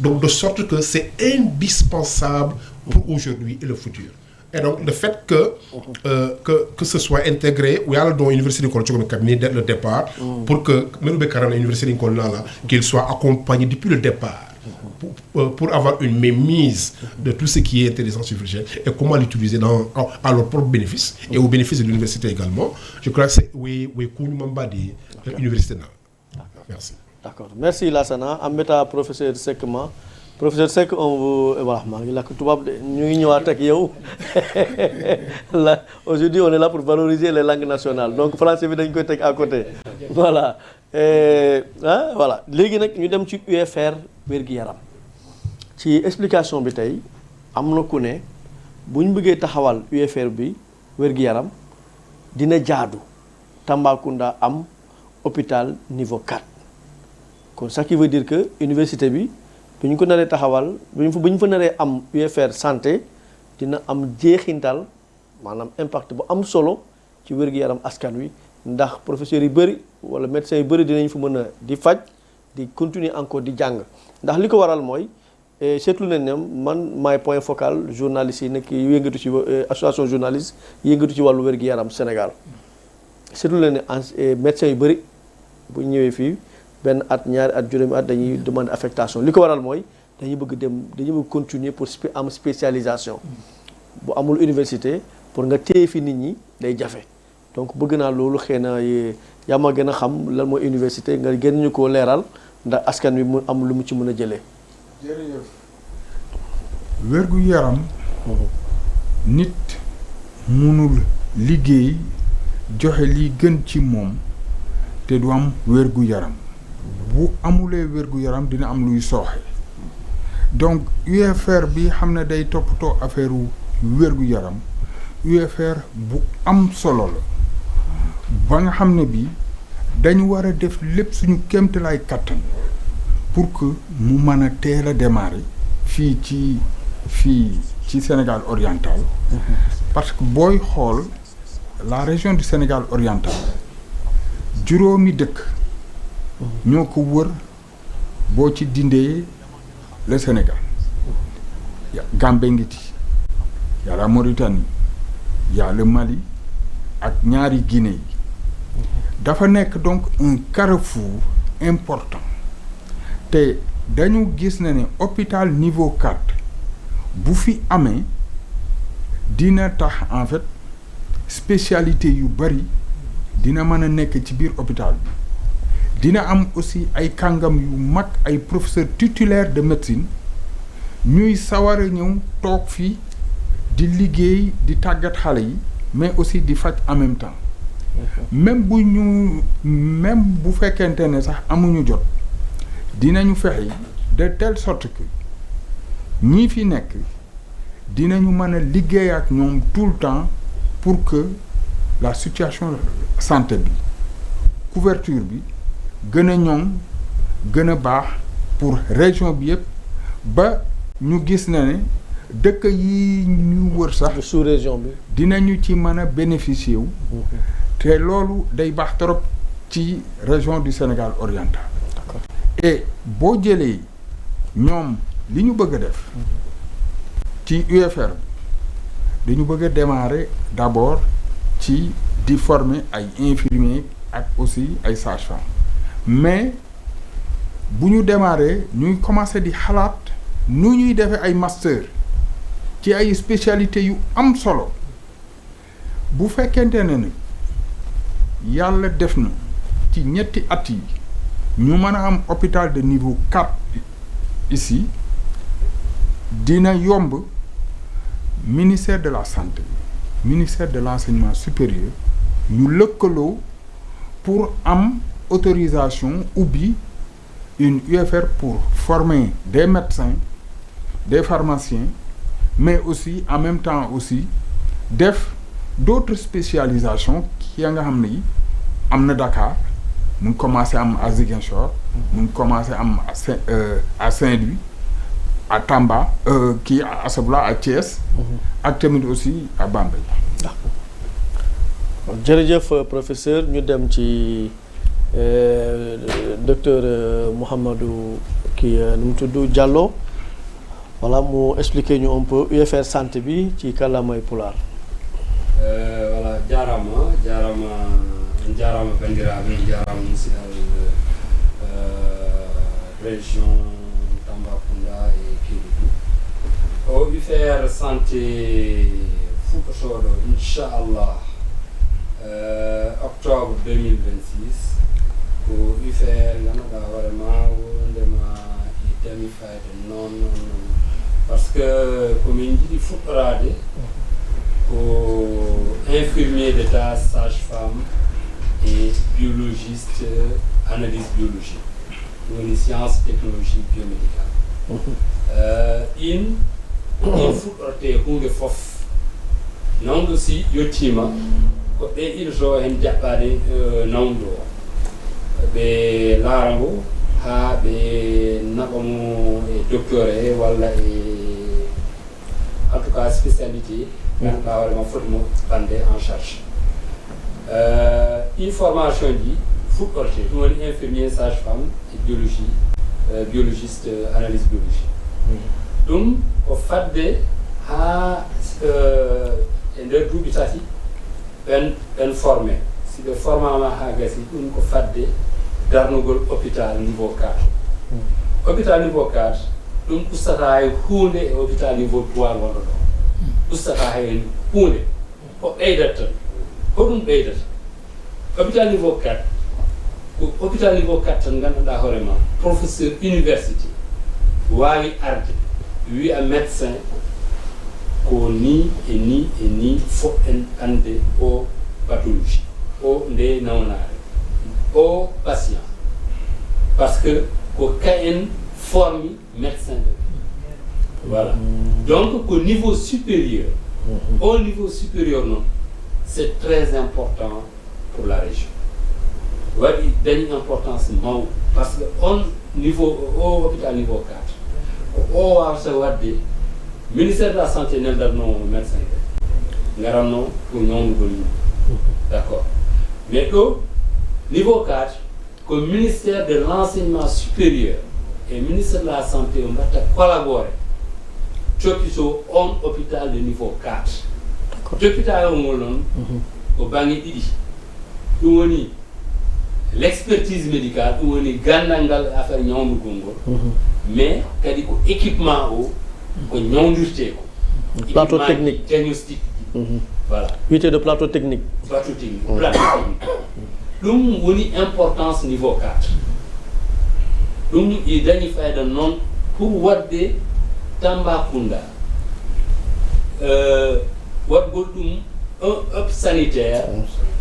donc, de sorte que c'est indispensable pour aujourd'hui et le futur. Et donc, le fait que ce soit intégré, ou alors dans l'université qu'on a cabinet dès le départ, pour que même l'université qu'on a là, qu'il soit accompagné depuis le départ. Pour avoir une mémise de tout ce qui est intelligence artificielle et comment l'utiliser à leur propre bénéfice et au bénéfice de l'université également. Je crois que c'est l'université. Merci. D'accord. Merci Lassana. Ambeta professeur Sekma. Professeur Sek, on vous... Aujourd'hui, on est là pour valoriser les langues nationales. Donc, français, vous avez à côté. Voilà. Voilà. Légui nak ñu dem ci UFR wérgu yaram ci explication bi tay amna ku ne buñ bëggé taxawal UFR bi wérgu yaram dina jaadu Tambacounda am hôpital niveau 4 kon ça qui veut dire que université bi buñ ko naré taxawal buñ fa naré am UFR santé dina am jeexintal manam impact bu am solo ci wérgu yaram askan wi ndax professeurs yi bëri wala médecins yi bëri dinañ fa mën a di faj di continuer encore di jàng ndax li ko waral mooy seetlu nañ ne man maay point focal journaliste yi nekk yëngatu ci association journaliste yëngatu ci wàllu wér-gu-yaram Sénégal seetlu nañ ne médecins yu bëri bu ñëwee fii benn at ñaari at juróomi at dañuy demander affectation li ko waral mooy dañuy bëgg continuer pour am spécialisation bu amul université pour nga téye fi nit ñi day jafe. Donc bëgg naa loolu xëy na yaa ma gën a xam lan mooy université nga gën ñu koo leeral ndax askan wi mu am lu mu ci mën a jëlee. jërëjëf wérgu yaram nit munul liggéey joxe li gën ci moom te du am wérgu yaram bu amulee wérgu yaram dina am luy sooxe donc UFR bi xam ne day toppatoo affaire wérgu yaram UFR bu am solo la. ba nga xam ne bii dañu war a def lépp suñu kéemtalaay kattan pour que mu mën a teel a démarrer fii ci Sénégal oriental parce que booy xool la région du Sénégal oriental juróomi dëkk ñoo ko wër boo ci dindee le Sénégal Gambie ngi ci y a la Mauritanie y a le Mali ak ñaari Guinée yi dafa nekk donc un carrefour important te dañu gis ne hôpital niveau 4 bu fi amee dina tax en fait spécialité yu bari dina mën a nekk ci biir hôpital bi dina am aussi ay kàngam yu mag ay professeurs titulaires de médecine ñuy sawar a ñëw toog fii di liggéey di tàggat xale yi mais aussi di faj en même temps même bu fekkente ne sax amuñu jot dinañu fexe de telle sorte que ñii fi nekk dinañu mën a liggéey ak ñoom tout le temps pour que la situation santé bi couverture bi gën a ñoŋ gën a baax pour région bi yëpp ba ñu gis ne dëkk yi ñu wër sax sous-région bi dinañu ci mën a bénéficier wu te loolu day baax trop ci région du Sénégal oriental. D'accord. Et boo jëlee ñoom li ñu bëgg a def ci UFR dañu bëgg a démarrer d'abord ci di former ay infirmiers ak aussi ay sages-femmes mais bu ñu démarré ñuy commencé di xalaat nu ñuy defee ay master ci ay spécialités yu am solo bu fekkente ne nag yàlla def na ci ñetti at yi ñu mën a am hôpital de niveau 4 ici dina yomb ministère de la santé ministère de l'enseignement supérieur ñu lëkkaloo pour am autorisation ubbi une UFR pour former des médecins des pharmaciens mais aussi en même temps aussi def d'autres spécialisations ya nga xam ne yi am na Dakar mu ngi commencé am à Ziguinchor mu ngi commencé am à Saint-Louis à Tamba kii à Sabla à Thiès ak tamit aussi à Bambey. jërëjëf professeur ñu dem ci docteur Mouhamadou kii nu mu tudd Diallo voilà mu expliquer ñu un peu UFR santé bi ci kàllaamay pulaar. voilà jarama bandiraɓe jarama musidal région Tambacounda et Kédougou o UFR santé fuɗɗotoɗo inchallah octobre 2026 ko UFR ganduɗa hoorema wondema e dami fayde noon par ce que komin jiiɗi fuɗɗorade ko infirmier d'état, sage-femme et biologiste, analyse biologique, une science, technologie, biomédicale. Il faut que fof. Non aussi yotima ko be il jo en jappade nawdo be larango ha be nabamu e docteur e walla e en tout cas spécialité man ba wala ma foti mo bande en charge information di fu porté dum infirmier sage femme et biologie biologiste analyse biologie dum ko fadde ha e nder duuɓi tati ɓen formé si ɓe formama ha gasi ɗum ko fadde darnugol hôpital niveau 4 hôpital niveau 4 ɗum ustata e hunde e hôpital niveau 3 gonɗo ɗo ustata hen hunde ko ɓeydat tan hoɗum ɓeydata hôpital niveau 4 ko hôpital niveau 4 tan ganduɗa hoorema professeur université wawi arde wiya médecin ko ni e ni e ni fo en ande o pathologie o nde nawnare o patient parce que ko kayen formi médecin de voilà donc au niveau supérieur au niveau supérieur non c'est très important pour la région waɗi dañi importance mawɗo par ce que on niveau o hôpital niveau 4 ko o wawata wadde ministère de la santé neldatno médecin ɓe garanno pour ñawdugol yimɓe d'accord mais ɗo niveau 4 ko ministère de l'enseignement supérieur et ministère de la santé o mbatta collaboré toppito on hôpital de niveau 4 toppitare o ngol noon ko banggue ɗiɗi ɗum woni l'expertise médicale ɗum woni gandal ngal affaire ñawdugol ngol mais kadi ko équipement o ko ñawdirte ko plateau technique diagnostic voilà unité de plateau technique ɗum woni importance niveau 4 ɗum i dañi fayda noon pour wadde Tambacounda waɗgol ɗum un hub sanitaire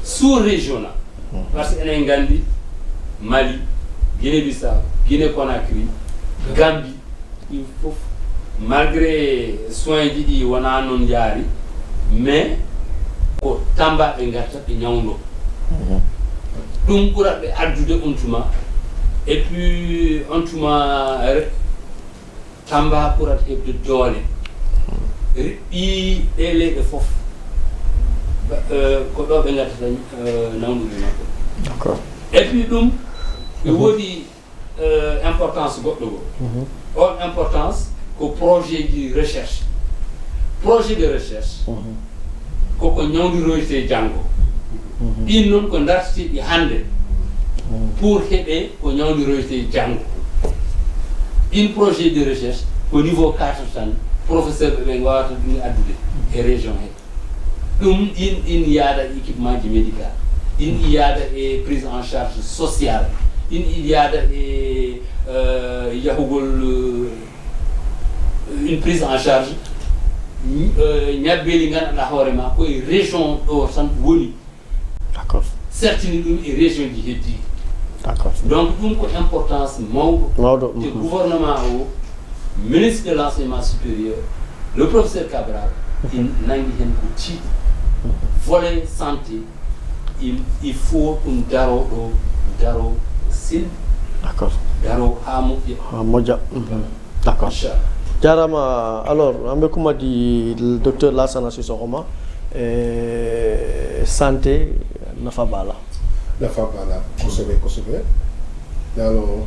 sous régional par ce que enen gandi Mali Guinée-Bissau Guinée-Conakry Gambie ɗin fof malgré soins ji ɗi wona noon jaari mais ko Tamba ɓe garta ɓe ñawdo ɗum ɓurat ɓe addude on tuma et puis on tuma Tamba ɓurat heɓde doole ɓi ɗe leyɗe fof ko ɗo ɓe gartata nawdude maɓɓe d'accord et puis ɗum ɓe woodi importance goɗɗo go on importance ko projet de recherche de recherche koko ñawdiroyte janngo ɗin noon ko dartitiɗi hannde pour heɓe ko ñawdiroyte janngo un projet de recherche au niveau 4 tan professeur ɓe wawata ɗum addude e région he ɗum in yaada équipement ji médical in yaada e prise en charge sociale in yaada e yahugol une prise en charge ñabbeli ganduɗa hoorema koye région ɗo tan woni d'accord certini ɗum e région ji heddi d'accord donc ɗum ko importance mawɗo te gouvernement o ministre de l'enseignement supérieur le professeur Cabral il nangi hen ko tiiɗi volet santé il faut ɗum daro ɗo daro silbi d'accord daro ha moƴƴa ha moƴƴa d'accord inchallah jarama alors ambe kumadi docteur Lassana Sissokoma santé nafa bala kosoɓe yalo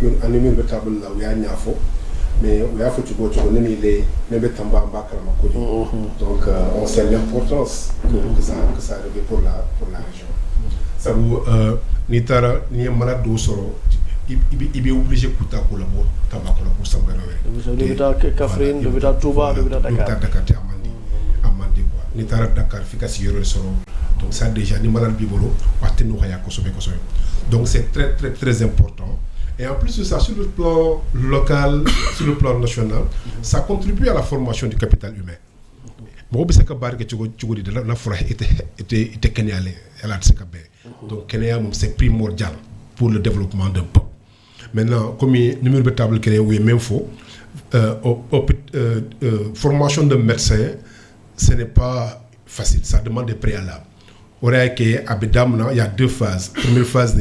min andi min ɓe table la oya ñaafo mais oya foti go cogo neni le neɓe tamba mbakalama kodi donc on sait l'importance que ça revêt pour la région sabu ni tara ni malade do soro ibe obligé kuta ko la bo tabakola pour sambere debita Kaffrine debita Touba debita Dakar te amandi quoi ni tara Dakar fika si yoro soro donc ça déjà ni malade bi bolo watenu khaya ko sobe donc c'est très très très important et en plus de ça sur le plan local sur le plan national ça contribue à la formation du capital humain mo bisa ka barke ci godi de la fora était kenyale ala tsakabe donc kenya c'est primordial pour le développement d'un peuple. Maintenant, comme numéro de table créé, oui, même faux, formation de médecin, ce n'est pas facile, ça demande des préalables. Il y a deux phases. La première phase,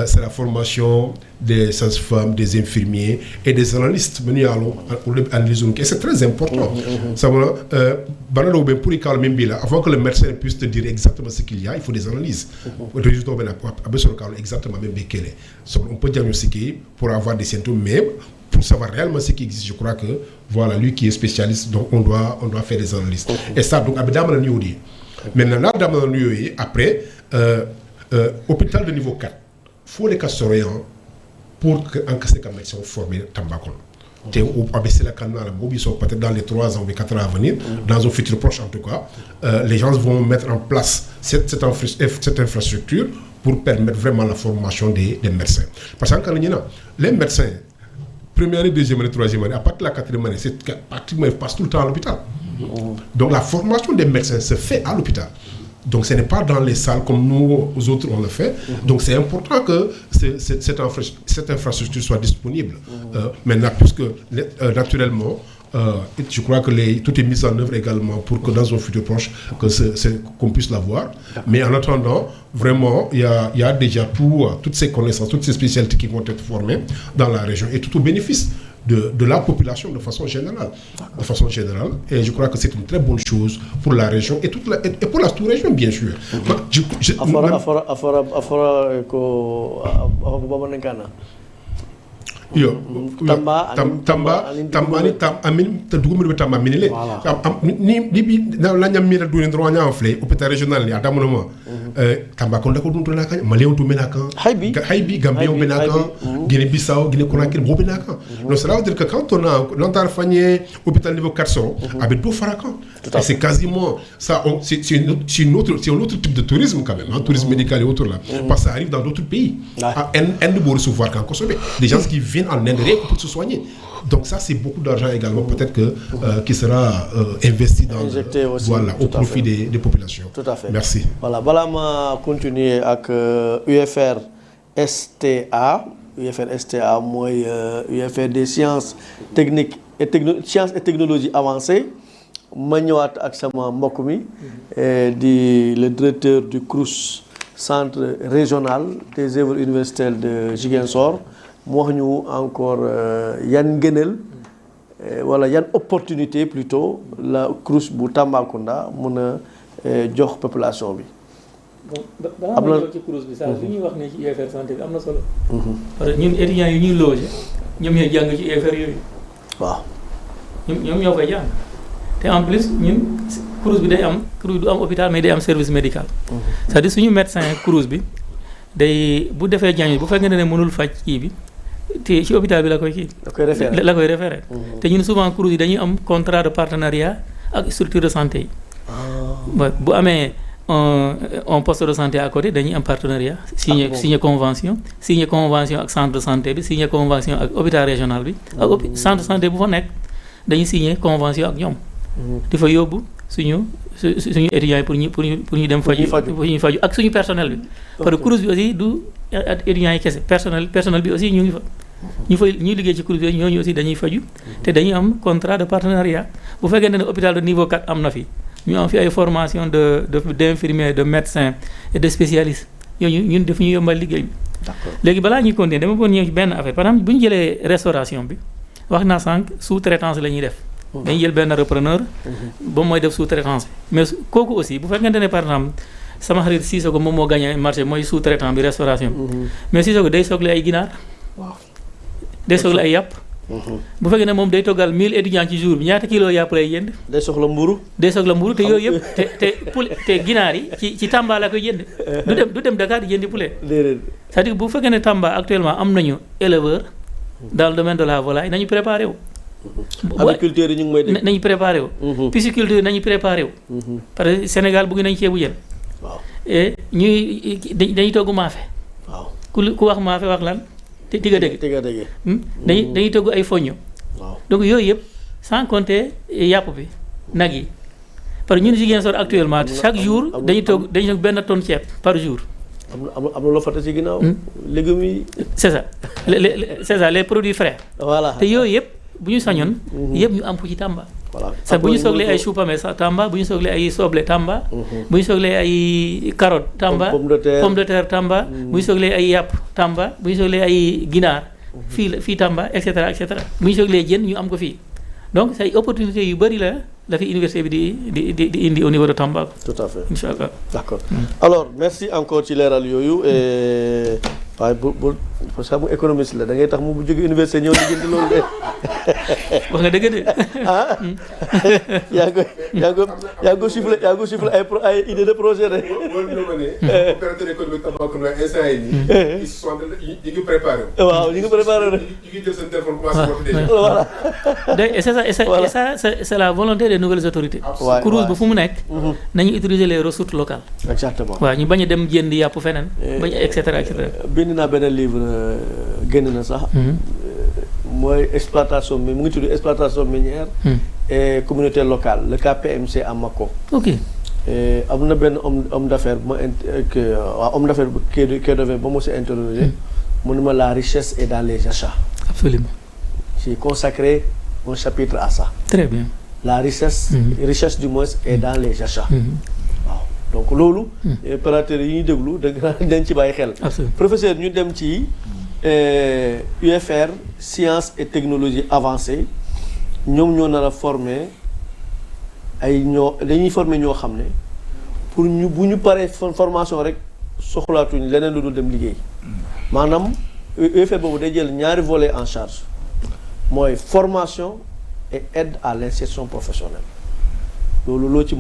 c'est la formation des sages-femmes, des infirmiers et des analystes. Et c'est très important. Avant que le médecin puisse te dire exactement ce qu'il y a, il faut des analyses. Exactement même on peut diagnostiquer pour avoir des symptômes, mais pour savoir réellement ce qui existe, je crois que voilà, lui qui est spécialiste, donc on doit faire des analyses. Et ça, donc, maintenant, là, dans le après, hôpital de niveau 4, il faut les cas pour qu'en cas médecin formé Tambakon. Peut-être dans les 3 ans ou 4 ans à venir, dans un futur proche en tout cas, les gens vont mettre en place cette infrastructure pour permettre vraiment la formation des médecins. Parce que les médecins, première année, deuxième année, troisième année, à partir de la 4e année, c'est pratiquement ils passent tout le temps à l'hôpital. Donc la formation des médecins se fait à l'hôpital. Donc ce n'est pas dans les salles comme nous autres on le fait. Donc c'est important que cette infrastructure soit disponible. Maintenant, puisque naturellement, je crois que tout est mis en œuvre également pour que dans un futur proche, qu'on puisse l'avoir. Mais en attendant, vraiment, il y a déjà toutes ces connaissances, toutes ces spécialités qui vont être formées dans la région et tout au bénéfice de la population de façon générale. Et je crois que c'est une très bonne chose pour la région et pour la sous-région, bien sûr. Yo tamba ni amin te dugum be tamba minile ni bi la nyam mi do ni droit nya fle hôpital régional ni adamono mo tamba ko ndako dum to na kan malien to menaka haybi gambien o menaka Guinée Bissau Guinée Conakry bo menaka donc cela veut dire que quand on a l'entar fagné hôpital niveau 400 avec do farakan et c'est quasiment ça c'est un autre type de tourisme quand même hein, tourisme médical et autres là parce que ça arrive dans d'autres pays en pour recevoir quand Kosobe des gens qui viennent en Inde pour se soigner. Donc ça, c'est beaucoup d'argent également, peut-être qui sera investi dans au profit des populations. Tout à fait. Merci. Voilà, je continuer avec UFR STA. UFR STA, moi, UFR des sciences techniques et sciences et technologies avancées. Je suis le directeur du CROUS, Centre régional des œuvres universitaires de Ziguinchor. Moi, nous encore yan gënal wala yan opportunité plutôt la CROUS bu Tambacounda mën jox population bi. bon balaa ma ci CROUS bi sax li ñuy wax ne ci UFR santé bi am na solo. parce que ñun étudiants yi ñuy loger ñoom ñooy jàng ci UFR yooyu. waaw. ñoom ñoo koy jàng te en plus ñun CROUS bi CROUS du am hôpital mais day am service médical. c'est-à-dire suñu médecin CROUS bi day bu defee jàng bu fekkee ne mënul faj kii bi. te ci hôpital bi la koy kii. la koy référé. te ñun souvent CROUS yi dañuy am contrat de partenariat ak structure de santé yi. bu amee un poste de santé à côté dañuy am partenariat. signé convention ak centre de santé bi signé convention ak hôpital régional bi. ak centre de santé bu fa nekk dañuy signé convention ak ñoom. di fa yóbbu suñu étudiants yi pour ñu dem faju ak suñu personnel bi. parce que CROUS bi aussi du étudiants yi kese personnel bi aussi ñu ngi fa. ñuy liggéey ci CROUS bi ñooñu aussi dañuy faju te dañuy am contrat de partenariat bu fekkee ne hôpital de niveau 4 am na fi ñu am fi ay formation d'infirmiers de médecins et de spécialistes ñooñu ñun daf ñu yombal liggéey bi. léegi balaa ñuy continuer dama bëggoon ñëw ci benn affaire par exemple bu ñu jëlee restauration bi wax naa sànq sous-traitance la ñuy def. dañuy jël benn repreneur. ba mooy def sous-traitance bi mais kooku aussi bu fekkente ne par exemple sama xarit Sissoko moom moo gagné marché mooy sous-traitant bi restauration bi. mais Sissoko day soxla ay ginaar. day soxla ay yàpp. bu fekkee ne moom day toggal 1000 étudiants ci jour bi ñaata kilo yàpp lay jënd. day soxla mburu te yooyu yëpp te ginaar yi ci Tamba la koy jënd. du dem Dakar di jëndi poulet. c'est-à-dire bu fekkee ne Tamba actuellement am nañu éleveur dans le domaine de la volaille nañu préparé wu. aviculteurs yi ñu ngi may dégg nañu préparé wu. pisciculture nañu préparé wu. parce que Sénégal bëgg nañu ceebu jën. waaw et dañuy togg maafe. waaw ku wax maafe wax lan. tiga dégg dañuy togg ay foñño. waaw donc yooyu yëpp sans compter yàpp bi nag yi parce que ñun Ziguinchor actuellement chaque jour dañuy togg benn tonne ceeb par jour. am na loo fàtte ci ginnaaw. légumes yi. c'est ça les produits frais. voilà te yooyu yëpp bu ñu sañoon. yëpp ñu am ko ci Tamba. voilà sax bu ñu sooglee ay chou pommé Tamba bu ñu sooglee ay soble Tamba. bu ñu sooglee ay carotte Tamba. pomme de terre Tamba. bu ñu sooglee ay yàpp Tamba bu ñu sooglee ay ginaar. fii Tamba et cetera et cetera bu ñu sooglee jën ñu am ko fii donc say opportunités yu bëri la fi université bi di indi au niveau de Tamba. tout à fait incha allah d'accord alors merci encore ci leeral yooyu waaye bu parce que mu économiste la da ngay tax mu bu jóge université ñëw di jënd loolu de. wax nga dëgg de. ah yaa ngi ko chiffre ay idée de projet de. opérateur économique Tambacounda instant yii nii. ils sont ñu ngi préparé wu. waaw ñu ngi préparé wu. ñu ngi jël seen téléphone commencé wax déjà. voilà. et ça c'est la volonté des nouvelles autorités. CROUS ba fu mu nekk. nañu utiliser les ressources locales. exactement waaw ñu bañ a dem jënd yàpp feneen. bañ et cetera et cetera. bind naa benn livre génn na sax. mooy exploitation mu ngi tudd exploitation minière. et communauté locale le KPMC à Mako. ok am na benn homme d'affaires bu ma homme d'affaires bu Kédougou ba ma si interrogé. mu ne ma la richesse est dans les achats. absolument. j'ai consacré un chapitre à ça. très bien. la richesse du moins est dans les achats. waaw donc loolu. opérateurs yi ñuy déglu dañ ci bàyyi xel. professeur ñu dem ci UFR sciences et technologies avancées ñoom ñoo nar a former dañuy former ñoo xam ne pour bu ñu paree formation rek soxlaatuñ leneen lu dul dem liggéey maanaam UFR boobu day jël ñaari volets en charge mooy formation et aide à l'insertion professionnelle loolu loo ci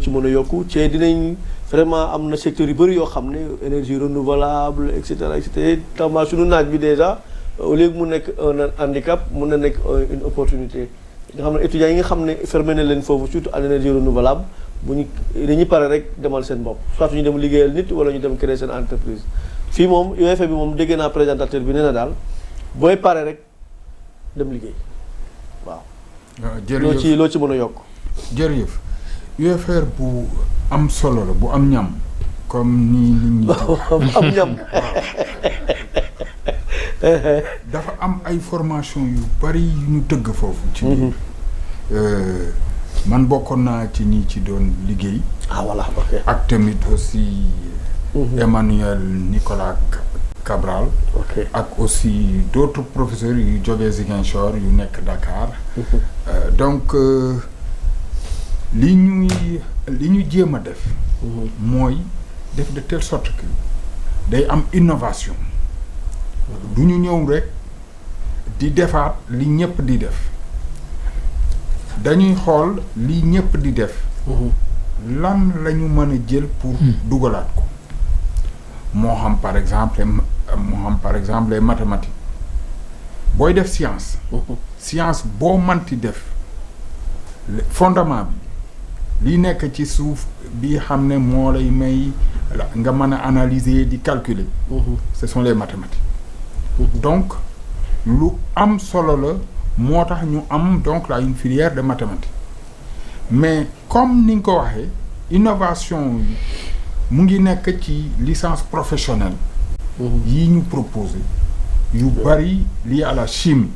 mën a yokku ci dinañ vraiment am na secteur yu bëri yoo xam ne énergie renouvelable et cetera Tamba suñu naaj bi déjà au lieu mu nekk un handicap mun na nekk une opportunité nga xam ne étudiants yi nga xam ne fermé na leen foofu surtout à l'énergie renouvelable bu ñu dañuy pare rek demal seen bopp soit ñu dem liggéeyal nit wala ñu dem créer seen entreprise fii moom UFR bi moom dégg naa présentateur bi nee na daal booy pare rek dem liggéey waaw. jërëjëf loo ci mën a yokk. jërëjëf UFR bu am solo la bu am ñam comme ni nit ñi am ñam dafa am ay formation yu bari yu ñu tëgg foofu ci man bokkoon naa ci ñi ci doon liggéey voilà ok ak tamit aussi Emmanuel Nicolas Cabral ak aussi d'autres professeurs yu jógee Ziguinchor yu nekk Dakar donc li ñu jéem a def mooy def de telle sorte que day am innovation du ñu ñëw rek di defaat li ñëpp di def dañuy xool li ñëpp di def lan la ñu mën a jël pour dugalaat ko moo xam par exemple les mathématiques booy def science science boo manti def fondement bi li nekk ci suuf bi xam ne moo lay may nga mën a analyser di calculer ce sont les mathématiques donc lu am solo la moo tax ñu am donc là une filière de mathématiques mais comme ni nga ko waxee innovation yi mu ngi nekk ci licence professionnelle yi ñu proposé yu bari lié à la chimie.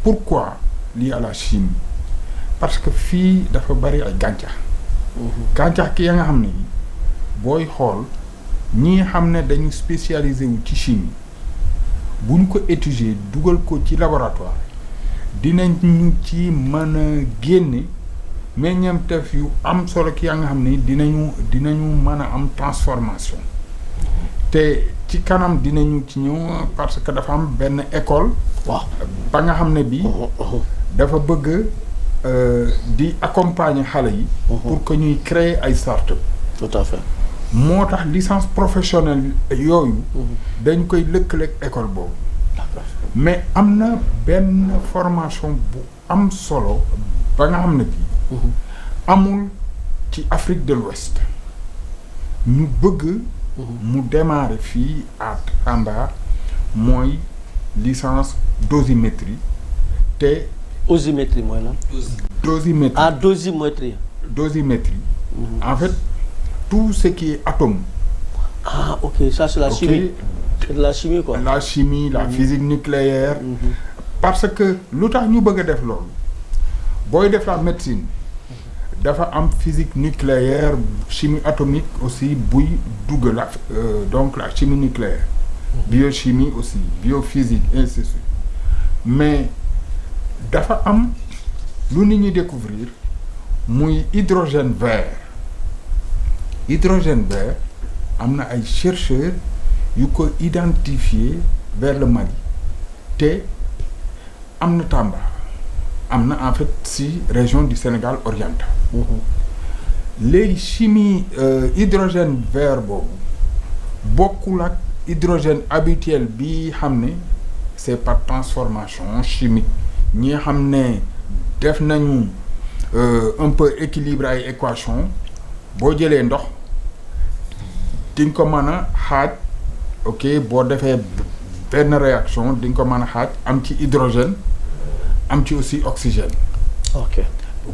Pourquoi lié à la chimie? Parce que fii dafa bari ay gàncax gàncax ki ya nga xam ne booy xool ñi xam ne dañu spécialisé wu ci chimie bu ñu ko étudier dugal ko ci laboratoire dinañu ci mën a génne meññeentef yu am solo ki ya nga xam ne dinañu mën a am transformation te ci kanam dinañu ci ñëw parce que dafa am benn école ba nga xam ne bi dafa bëgg di accompagner xale yi pour que ñuy créer ay start-up. Tout à fait. moo tax licence professionnelle yooyu dañ koy lëkkaleeg école boobu mais am na benn formation bu am solo ba nga xam ne bi amul ci Afrique de l'Ouest ñu bëgg mu démarrer fii à Tamba mooy licence dosimétrie te Osimétrie mooy lan. dosimétrie. Ah, dosimétrie. Dosimétrie. En fait tout ce qui est atome. Ah, ok, ça c'est la chimie. C'est de la chimie quoi. La chimie, la physique nucléaire. Parce que lu tax ñu bëgg a def loolu booy def la médecine dafa am physique nucléaire chimie atomique aussi buy dugg la donc la chimie nucléaire. Biochimie aussi biophysique ainsi de suite mais dafa am lu nit ñi découvrir muy hydrogène vert. Hydrogène vert am na ay chercheurs yu ko identifier vers le Mali te am na Tamba am na en fait si région du Sénégal oriental. léegi chimie hydrogène vert boobu bokkul ak hydrogène habituel bi xam ne c'est par transformation chimique ñi xam ne def nañu un peu équilibre ay équation boo jëlee ndox di nga ko mën a xaaj ok boo defee benn réaction di nga ko mën a xaaj am ci hydrogène am ci aussi oxygène. Ok.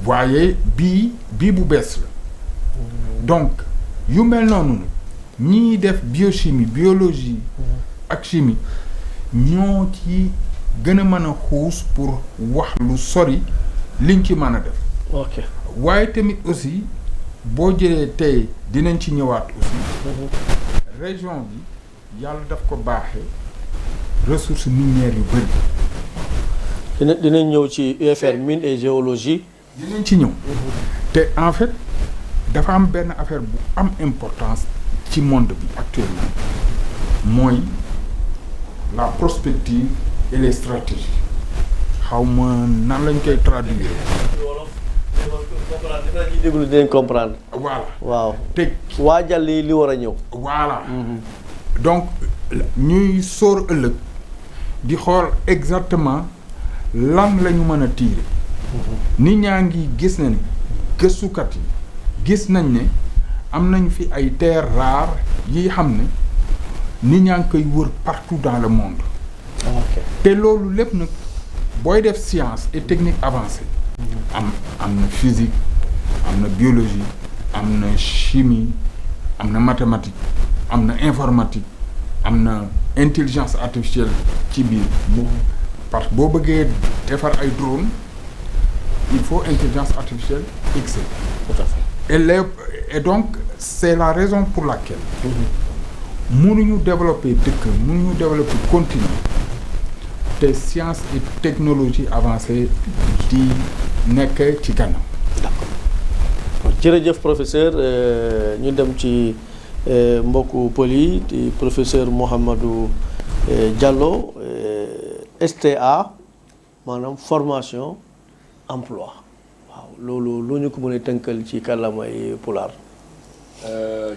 waaye bii bu bees la donc yu mel noonu ñiy def biochimie biologie ak chimie ñoo ci gën a mën a xuus pour wax lu sori liñ ci mën a def. Ok. waaye tamit aussi boo jëlee tey dinañ ci ñëwaat aussi région bi yàlla daf ko baaxee ressources minières yu bëri. dinañ ñëw ci UFR mine et géologie. dinañ ci ñëw. te en fait dafa am benn affaire bu am importance ci monde bi actuellement mooy la prospective et les stratégies xaw ma nan lañ koy traduire. déglu dinañ comprendre. voilà waaw te waajal li war a ñëw. voilà donc ñuy sóor ëllëg di xool exactement lan la ñu mën a tirer. nit ñaa ngi gis na ni gëstukat yi gis nañ ne am nañ fi ay terres rares yi xam ne nit ñaa ngi koy wër partout dans le monde. te loolu lépp nag booy def science et technique avancée. am na physique am na biologie am na chimie am na mathématique am na informatique am na intelligence artificielle ci biir. parce que boo bëggee defar ay drone il faut intelligence artificielle XC. Tout à fait. Et donc c'est la raison pour laquelle mënuñu développer dëkk mënuñu développer continent te science et technologie avancée di nekk ci gànnaaw. D'accord jërëjëf professeur ñu dem ci mbokku pël yi di professeur Mouhamadou Diallo STA maanaam formation emploi waaw loolu lu ñu ko mën a tënkal ci kàllaamay pulaar.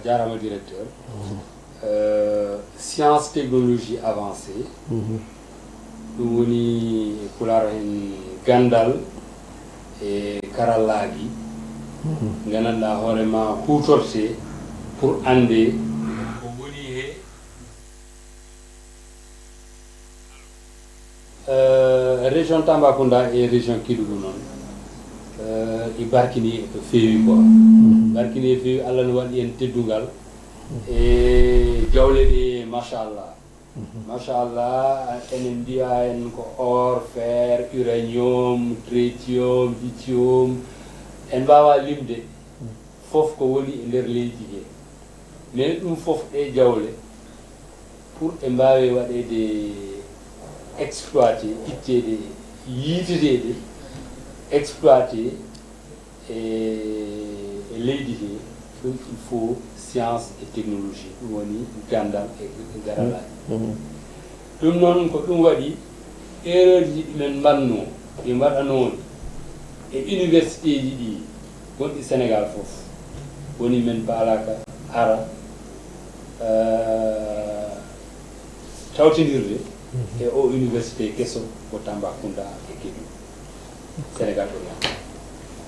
jaarama directeur. Science technologie avancée. ɗum woni pulaar hen gandal e karallaji gandanɗa hoorema hutorte pour ande ko woni he région Tambacounda et région Kédougou noon i barkini e feewi quoi barkini e feewi Allah no waɗi en teddungal e jawle ɗe machallah enen mbiya en ko or fer uranium tritium lithium en mbawa limde fof ko woni e nder leydi he mais ɗum fof ɗe jawle pour ɓe mbawe waɗede exploité itteɗe yiiteteɗe exploité e leydi he ɗum il faut science et technologie ɗum woni gandal e garallaji ɗum noon ko ɗum waɗi erreur ji ɗimen mbanno ɗi mbaɗanoon e université ji ɗi gonɗi Sénégal fof woni men paalaka ara tawtinirde e o université kesso ko Tambacounda e Kédougou Sénégal oriental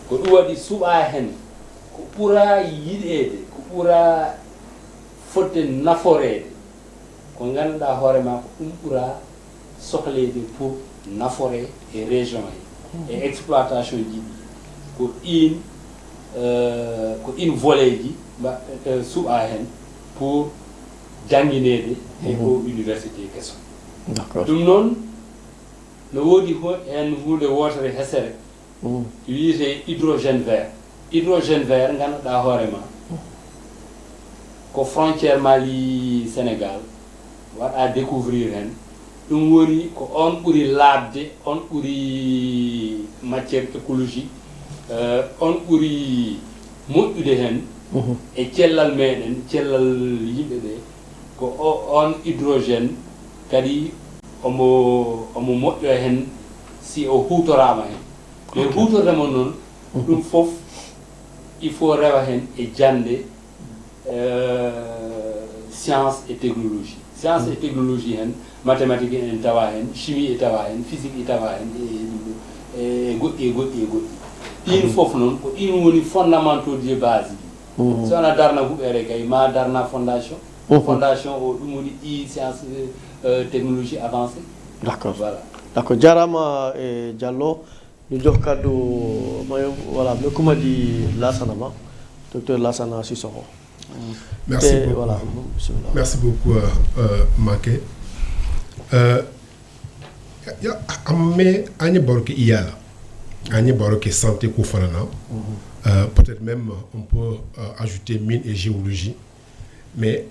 ko ɗum waɗi suɓa hen ko ɓura yiɗede ko ɓura fodde naforede ko ganduɗa hoorema ko ɗum ɓura sohlede pour nafore e région he e exploitation ji ɗi ko in volet ji suɓa hen pour jangguinede e o université kesso ɗum noon no woodi hen hunde wotere hesere wiyete hydrogène vert ganduɗa hoorema ko frontiére Mali Sénégal waɗa découvrir hen ɗum woni ko on ɓuri labde on ɓuri matière écologique on ɓuri moƴƴude hen e cellal meɗen cellal yimɓe ɓe ko on hydrogène kadi omo moƴƴo hen si o hutorama hen mais hutordema noon ɗum fof il faut rewa hen e jande science et technologie hen mathématique en tawa hen chimie e tawa hen physique e tawa hen e goɗɗi ɗin fof noon ko ɗin woni fondamentaux de base so wona darna huɓere kay ma darna fondation o ɗum woni ɗi science technologie avancée d'accord voilà d'accord jarama e Diallo ñu jox kaddu may voilà le kumadi Lassana Ma docteur Lassana Sissoko merci beaucoup voilà merci beaucoup Maké ya amme ani borke iyala ani borke santé ko fanana peut-être même on peut ajouter mine et géologie mais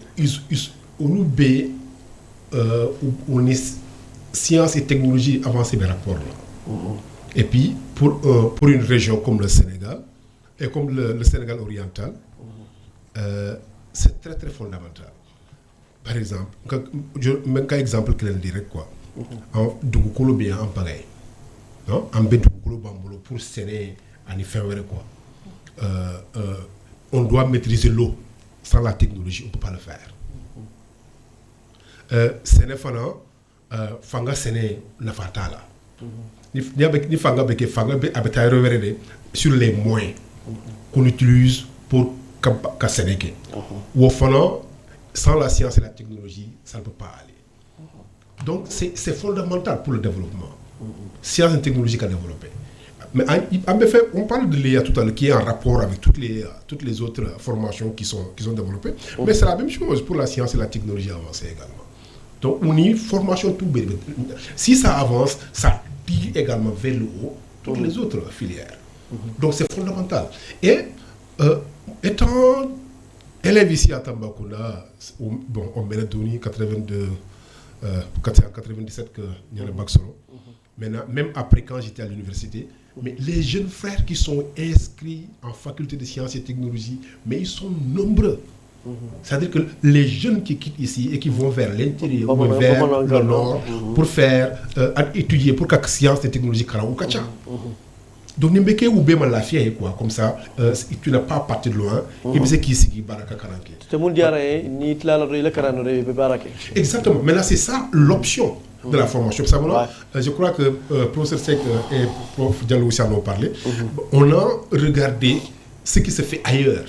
on oublie on est science et technologie avancée par rapport là et puis pour une région comme le Sénégal et comme le Sénégal oriental c'est très très fondamental. Par exemple, même qu'un exemple que je dirais quoi, en Dougoukoulou bien en pareil, non, en Dougoukoulou bambolo pour serrer en faire quoi, on doit maîtriser l'eau. Sans la technologie, on ne peut pas le faire. Séné fana, fanga séné nafatala. Ni fanga beke fanga be abeta reverede sur les moyens qu'on utilise pour qu'à Sénégal. Ou sans la science et la technologie, ça ne peut pas aller. Donc c'est fondamental pour le développement. Science et technologie à développer. Mais en effet, on parle de l'IA tout à l'heure qui est en rapport avec toutes les autres formations qui sont développées. Mais c'est la même chose pour la science et la technologie avancée également. Donc on y formation tout bébé. Si ça avance, ça tire également vers le haut toutes les autres filières. Donc c'est fondamental. Et étant élève ici à Tambacounda, bon, on m'a donné 97 que il y a le bac solo. Maintenant, même après quand j'étais à l'université, mais les jeunes frères qui sont inscrits en faculté de sciences et technologies, mais ils sont nombreux. C'est-à-dire que les jeunes qui quittent ici et qui vont vers l'intérieur ou vers le nord pour faire étudier pour que sciences et technologies ou kacha. Donc nimbeke ou bema la fière quoi comme ça tu n'as pas parti de loin et c'est qui sigi baraka karanke. Tout le monde dirait ni tlala le karano be baraka. Exactement. Mais là c'est ça l'option. de la formation. Je crois que professeur Seck et prof Diallo aussi en ont parlé. On a regardé ce qui se fait ailleurs.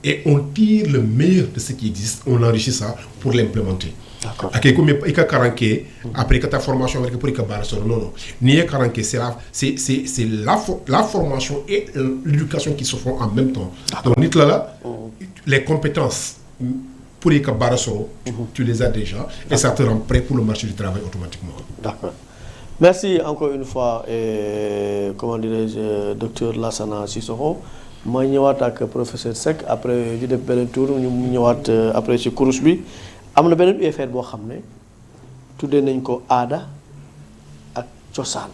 Et on tire le meilleur de ce qui existe, on enrichit ça pour l'implémenter. D'accord. Après que ta formation, non. C'est la formation et l'éducation qui se font en même temps. Donc, les compétences pour les tu les as déjà et ça te rend prêt pour le marché du travail automatiquement. D'accord. Merci encore une fois, comment dirais-je, docteur Lassana Sissoko. ma ñëwaat ak professeur Seck après ñu def beneen tour ñu ñëwaat après ci course bi am na beneen UFR boo xam ne tuddee nañ ko aada ak cosaan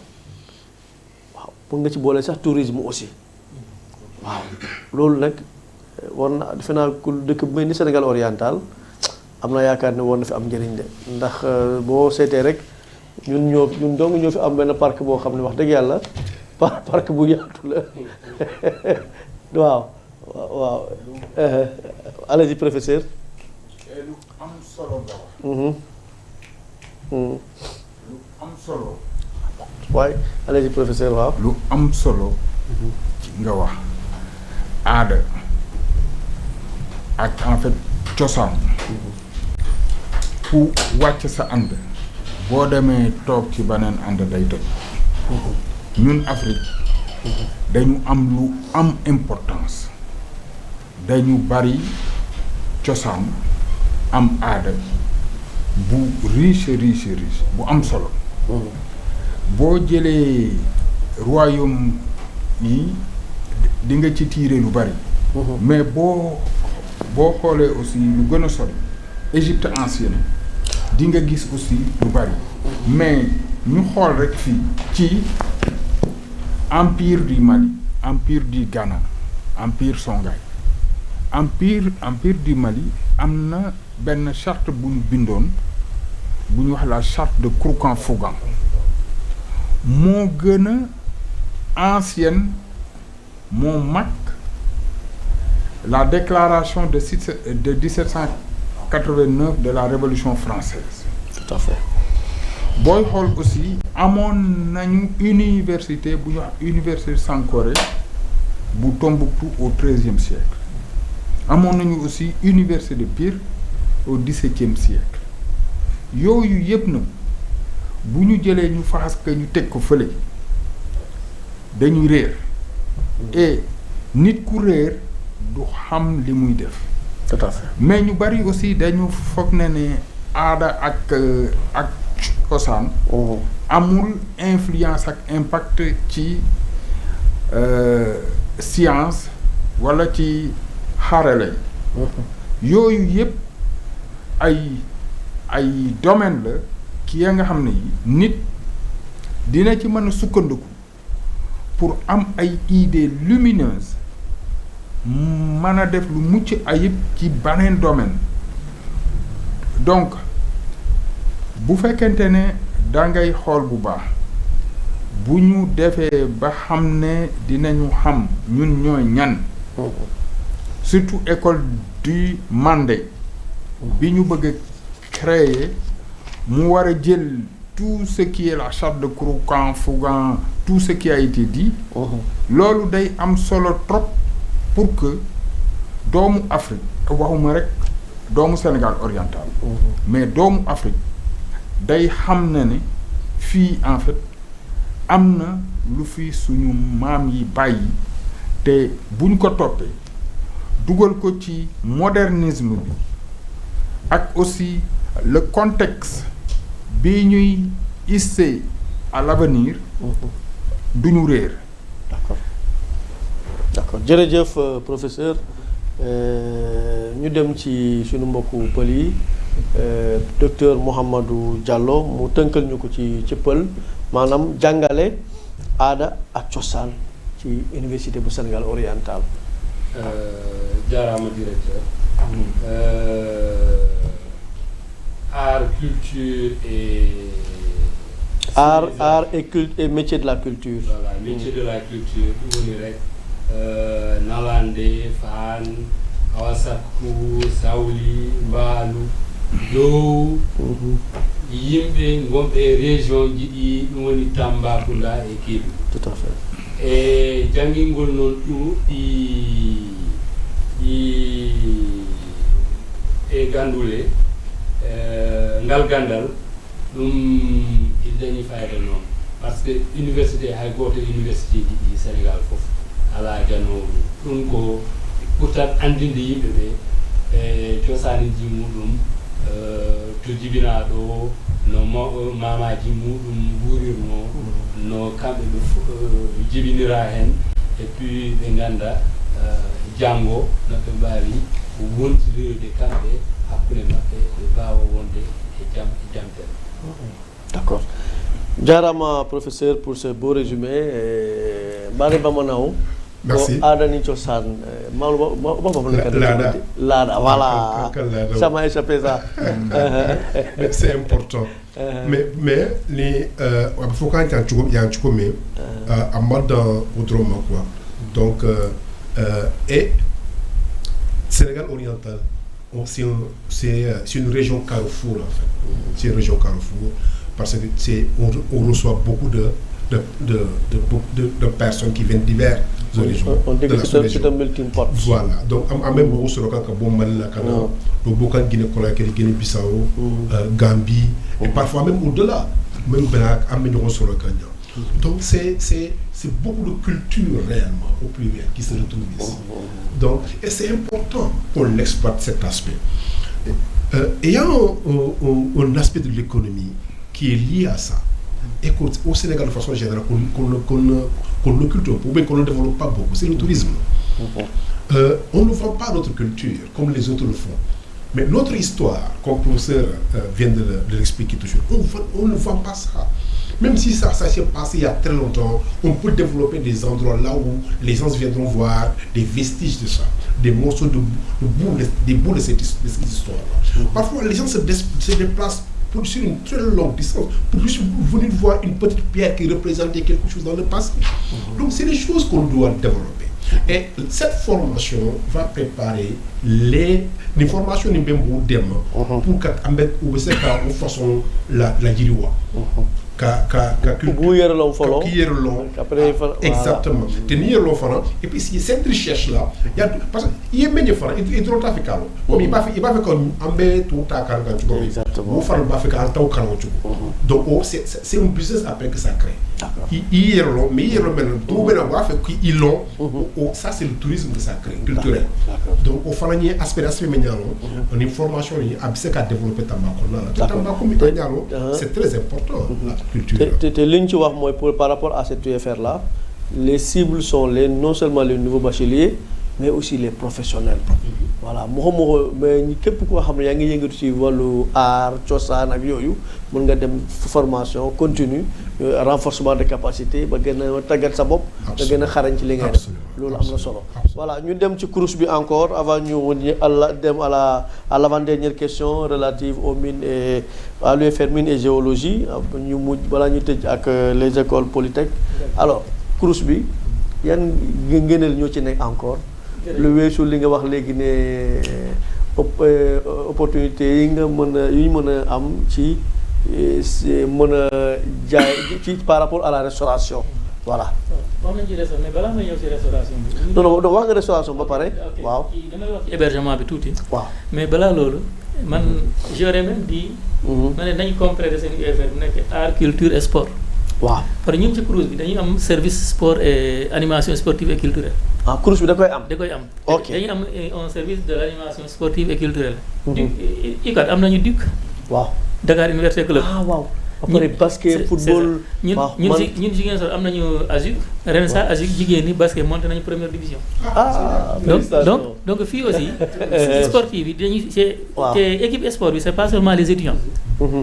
waaw pour nga ci boole sax tourisme aussi waaw loolu nag war na defe naa ku dëkk bu mel ni Sénégal oriental am na yaakaar ne war na fi am njëriñ de ndax boo seetee rek ñun dong ñoo fi am benn parc boo xam ne wax dëgg yàlla parc bu yaatu la waaw waaw allez-y professeur. lu am solo nga wax. lu am solo. waaye allez-y professeur waaw. lu am solo. ci nga wax aada ak en fait cosaan. ku wàcc sa ànd. boo demee toog ci beneen ànd day toj. ñun Afrique. dañu am lu am importance dañu bari cosaan am aada bu riche bu am solo boo jëlee royaume yi di nga ci tirer lu bari mais boo xoolee aussi lu gën a sori Égypte ancienne di nga gis aussi lu bari mais ñu xool rek fii ci empire du Mali empire du Ghana empire Songhai empire du Mali am na benn charte bu ñu bindoon bu ñu wax la charte de Kouroukan-Fougan moo gën a ancienne moo mag la déclaration de 1789 de la Révolution française. Tout à fait. booy xool aussi amoon nañu université bu ñu wax université Sankoré bu Tombouctou au XIIIe siècle amoon nañu aussi université de Pire au XVIIe siècle yooyu yëpp na bu ñu jëlee ñu faxas que ñu teg ko fële dañuy réer et nit ku réer du xam li muy def. Tout à fait. mais ñu bari aussi dañu foog ne aada ak cosaan amul influence ak impact ci science wala ci xarale yooyu yëpp ay domaine la ki ya nga xam ne yi nit dina ci mën a sukkandiku pour am ay idées lumineuses mën a def lu mucc ayib ci beneen domaine donc bu fekkente ne da ngay xool bu baax bu ñu defee ba xam ne dinañu xam ñun ñooy ñan surtout école du Mandé bi ñu bëgg a créer mu war a jël tout ce qui est la charte de Kouroukan-Fougan tout ce qui a été dit loolu day am solo trop pour que doomu Afrique waxuma rek doomu Sénégal oriental mais doomu Afrique day xam na ne fii en fait am na lu fi suñu maam yi bàyyi te buñ ko toppee dugal ko ci modernisme bi ak aussi le contexte bi ñuy hissé à l'avenir duñu réer. D'accord jërëjëf professeur ñu dem ci suñu mbokku pël yi docteur Mouhamadou Diallo mu tënkal ñu ko ci pël maanaam jàngale aada ak cosaan ci université bu Sénégal oriental. jaaraama directeur. Art, culture et. Art et métier de la culture. Voilà, métier de la culture. Nalande, Fan, Awasaku, Saouli, Mbalu, Do, yimɓe gonɓe région ji ɗi ɗum woni Tambacounda e Kédougou. Tout à fait. E jangingol noon ɗum e gandule ngal gandal ɗum il dañi fayda noon par ce que université hay goto université ji ɗi Sénégal fof ala janowo ɗum ko ɓurtat andinde yimɓe ɓe e cosaniji muɗum to jibinaɗo no mamaji muɗum wurirno no kamɓe ɓe jibinira hen et puis ɓe ganda janggo no ɓe mbawi wontirirde kamɓe hakkude maɓɓe ɓe mbawa wonde e jamtere. D'accord. Jarama professeur pour ce beau résumé. Bari Bamanao. Merci. Adani Chosan. Lada. Voilà. Ça m'a échappé ça. C'est important. Mais les faut quand il y a un choukomé en mode autrement quoi. Donc et Sénégal oriental, c'est une région carrefour en fait. C'est une région carrefour parce que on reçoit beaucoup de personnes qui viennent divers horizons. On dit que c'est un melting pot. Voilà. Donc en même temps, sur le cas bon mal la Canada, donc beaucoup de Guinée-Conakry, Guinée-Bissau, Gambie et parfois même au-delà, même en sur le Kenya. Donc c'est beaucoup de culture réellement au pluriel qui se retrouve ici. Donc et c'est important qu'on exploite cet aspect. Il y a un aspect de l'économie qui est lié à ça. Et au Sénégal, de façon générale, qu'on ne cultive pas, ou bien qu'on ne développe pas beaucoup, c'est le tourisme. On ne vend pas notre culture comme les autres le font. Mais notre histoire, comme le professeur vient de l'expliquer toujours, on ne vend pas ça. Même si ça s'est passé il y a très longtemps, on peut développer des endroits là où les gens viendront voir des vestiges de ça, des morceaux de bouts de cette histoire-là. Parfois, les gens se déplacent sur une très longue distance pour juste venir voir une petite pierre qui représentait quelque chose dans le passé. Donc, c'est des choses qu'on doit développer. Et cette formation va préparer les formations pour que façon la diriwa. Exactement. Et puis cette recherche là, parce qu'il y a meilleur faire, il doit faire comme il va faire comme Ambe tout à donc c'est un business après que ça crée. Ça c'est le tourisme que ça crée, culturel. Donc au final aspect une formation à développer c'est très important. Par rapport à cette UFR là, les cibles sont non seulement les nouveaux bacheliers, mais aussi les professionnels. Voilà, mais képp koo xam ne yaa ngi yëngatu ci wàllu art cosaan ak yooyu mën nga dem formation continue renforcement de capacité ba gën a tàggat sa bopp nga gën a xarañ ci li ngay def loolu am na solo. Voilà, ñu dem ci course bi encore avant ñu dem à l'avant-dernière question relative aux mines et à l'UFR mines et géologie ñu mujj balaa ñu tëj ak les écoles polytech. Alors course bi yan ngëneel ñoo ci nekk encore lu weesu li nga wax léegi ne opportunité yi nga mën a am ci mën a jaay ci par rapport à la restauration. Voilà. wax nañ ci restauration mais balaa may ñëw ci restauration bi. non wax nga restauration ba pare. waaw damay wax ci hébergement bi tuuti. waaw mais balaa loolu man j'aurais même dit. ma ne nañ compléter seen UFR bu nekk art culture et sport. waaw parce que ñun ci CROUS bi dañuy am service sport et animation sportive et culturelle. ah CROUS bi da koy am. da koy am. ok dañuy am un service de l'animation sportive et culturelle. ICAT am nañu DUC. waaw Dakar Université Club. ah waaw. après basket football. ñun jigéen am nañu ASUC. ren sax ASUC jigéen ñi basket monté nañu première division. donc fii aussi. sportif yi dañuy te équipe sport bi c'est pas seulement les étudiants.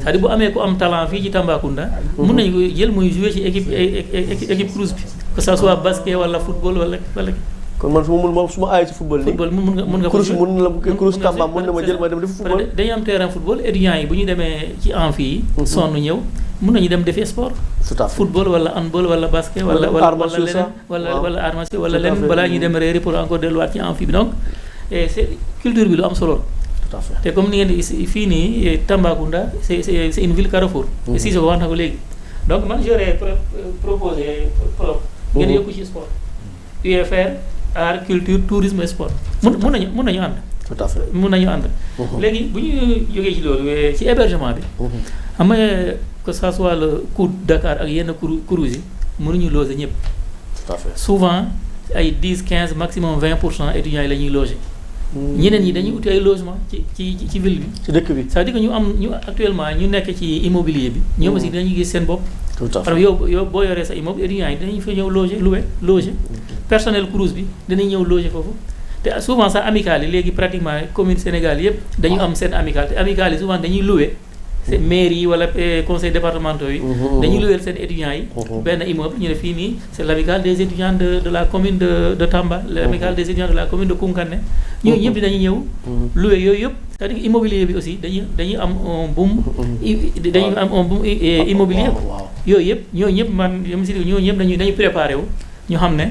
c'est-à-dire bu amee ku am talent fii ci Tambacounda. mun nañu ko jël muy jouer ci équipe CROUS bi. que ça soit basket wala football wala. kon man su ma aayee ci football nii. football mun nga CROUS mun na la CROUS Tamba mun na ma jël ma dem def football. dañuy am terrain football étudiants yi bu ñu demee ci amphi yi. sonn ñëw mun nañu dem defi sport. tout à fait football wala handball wala basket. wala leneen wala art martial wala leneen balaa ñuy dem réeri pour encore delluwaat ci amphi bi donc c'est culture bi lu am solo. tout à fait te comme ni ngeen di fii nii Tambacounda c'est une ville carrefour. et si wax na ko léegi. donc man j'aurais proposé ngeen yokku ci sport. UFR art culture tourisme et sport. mun nañu ànd. tout à fait mun nañu ànd. léegi bu ñu jógee ci loolu ci hébergement bi. xam nga que ça soit le COUD Dakar ak yenn cruise yi mënuñu loger ñëpp. tout à fait souvent ay 10 15 maximum 20% étudiants yi la ñuy loger. ñeneen ñi dañuy uti ay logement ci ville bi. ci dëkk bi c'est-à-dire que ñu actuellement ñu nekk ci immobilier bi. ñoom aussi dinañu gis seen bopp. tout à fait parce que yow boo yoree sa immeuble étudiants yi dinañ fa ñëw loger personnel cruise bi dinañ ñëw loger foofu. te souvent sax amicales yi léegi pratiquement commune Sénégal yëpp dañu am seen amicale te amicales yi souvent dañuy louer c'est mairie yi wala conseil départementaux yi dañuy louer seen étudiants yi benn immeuble ñu ne fii nii c'est l'amicale des étudiants de la commune de Tamba l'amicale des étudiants de la commune de Koungheul ñooñu ñëpp dinañu ñëw louer yooyu yëpp c'est-à-dire que immobilier bi aussi dañuy am un boom immobilier yooyu yëpp ñooñu ñëpp man yom si ñooñu ñëpp dañuy préparé wu ñu xam ne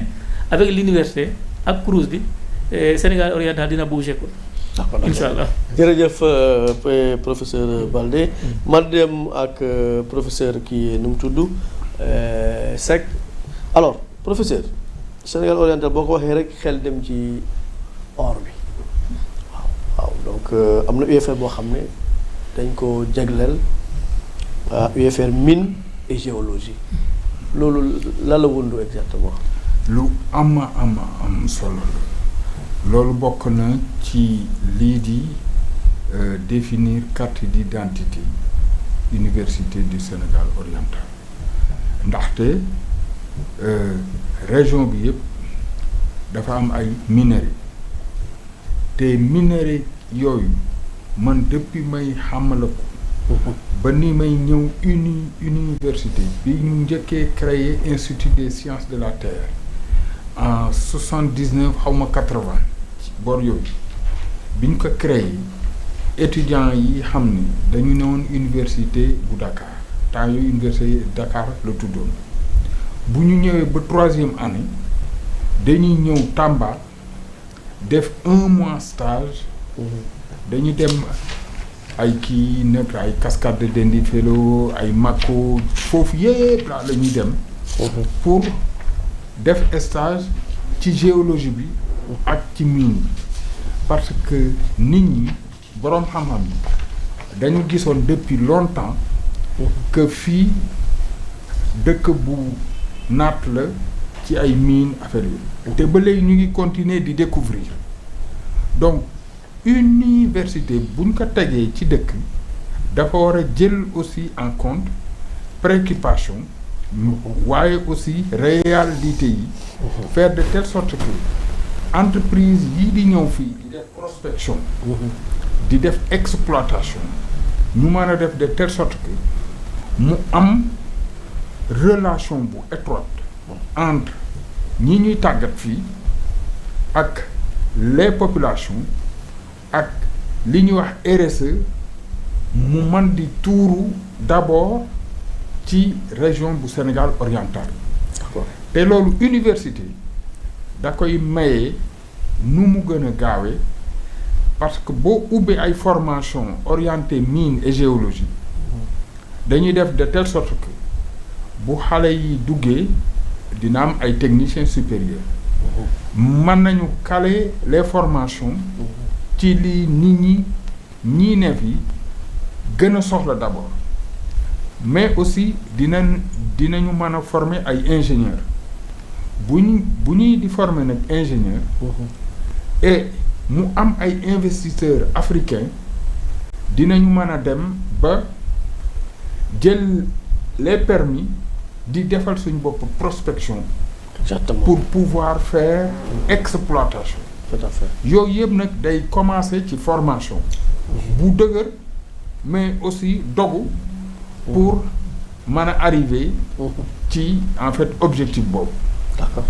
avec l'université ak cruise bi Sénégal oriental dina bouger ko incha allah. jërëjëf professeur Baldé ma dem ak professeur kii nu mu tudd Seck alors professeur Sénégal oriental boo ko waxee rek xel dem ci or bi waaw donc am na UFR boo xam ne dañ ko jagleel UFR mine et géologie loolu la wundu exactement. lu am solo la. loolu bokk na ci lii di définir carte d'identité Université du Sénégal oriental ndaxte région bi yëpp dafa am ay minerais te minerais yooyu man depuis may xamala ko ba ni may ñëw université bi ñu njëkkee créer Institut des sciences de la terre en 79 xaw ma 80 ci bor yooyu bi ñu ko créé étudiants yi xam ni dañu newoon université bu Dakar temps yooyu université Dakar la tuddoon bu ñu ñëwee ba 3e année dañuy ñëw Tamba def 1 mois stage dañu dem ay kii nekk ay cascade de Dendifelo ay Mako foofu yépp la ñuy dem pour def stage ci géologie bi ak ci mine bi parce que nit ñi boroom xam-xam yi dañu gisoon depuis longtemps que fii dëkk bu naat la ci ay mine affaire yi te ba léegi ñu ngi continuer di découvrir donc université buñ ko tegee ci dëkk dafa war a jël aussi en compte préoccupation waaye aussi réalité yi faire de telle sorte que entreprise yii di ñëw fii di def prospection di def exploitation ñu mën a def de telle sorte que mu am relation bu étroite entre ñi ñuy tàggat fii ak les populations ak li ñuy wax RSE mu mën di tuuru d'abord ci région bu Sénégal oriental te loolu université da koy maye nu mu gën a gaawee parce que boo ubbee ay formation orientée mine et géologie dañuy def de telle sorte que bu xale yi duggee dina am ay techniciens supérieurs mën nañu caler les formations ci li nit ñi ne fi gën a soxla d'abord mais aussi dinañu mën a former ay ingénieurs bu ñuy di former nag ingénieur et mu am ay investisseurs africains dinañu mën a dem ba jël les permis di defal suñu bopp prospection. Exactement. Pour pouvoir faire exploitation. Tout à fait. yooyu yëpp nag day commencer ci formation bu dëgër mais aussi dogu pour mën a arriver ci en fait objectif boobu. D'accord.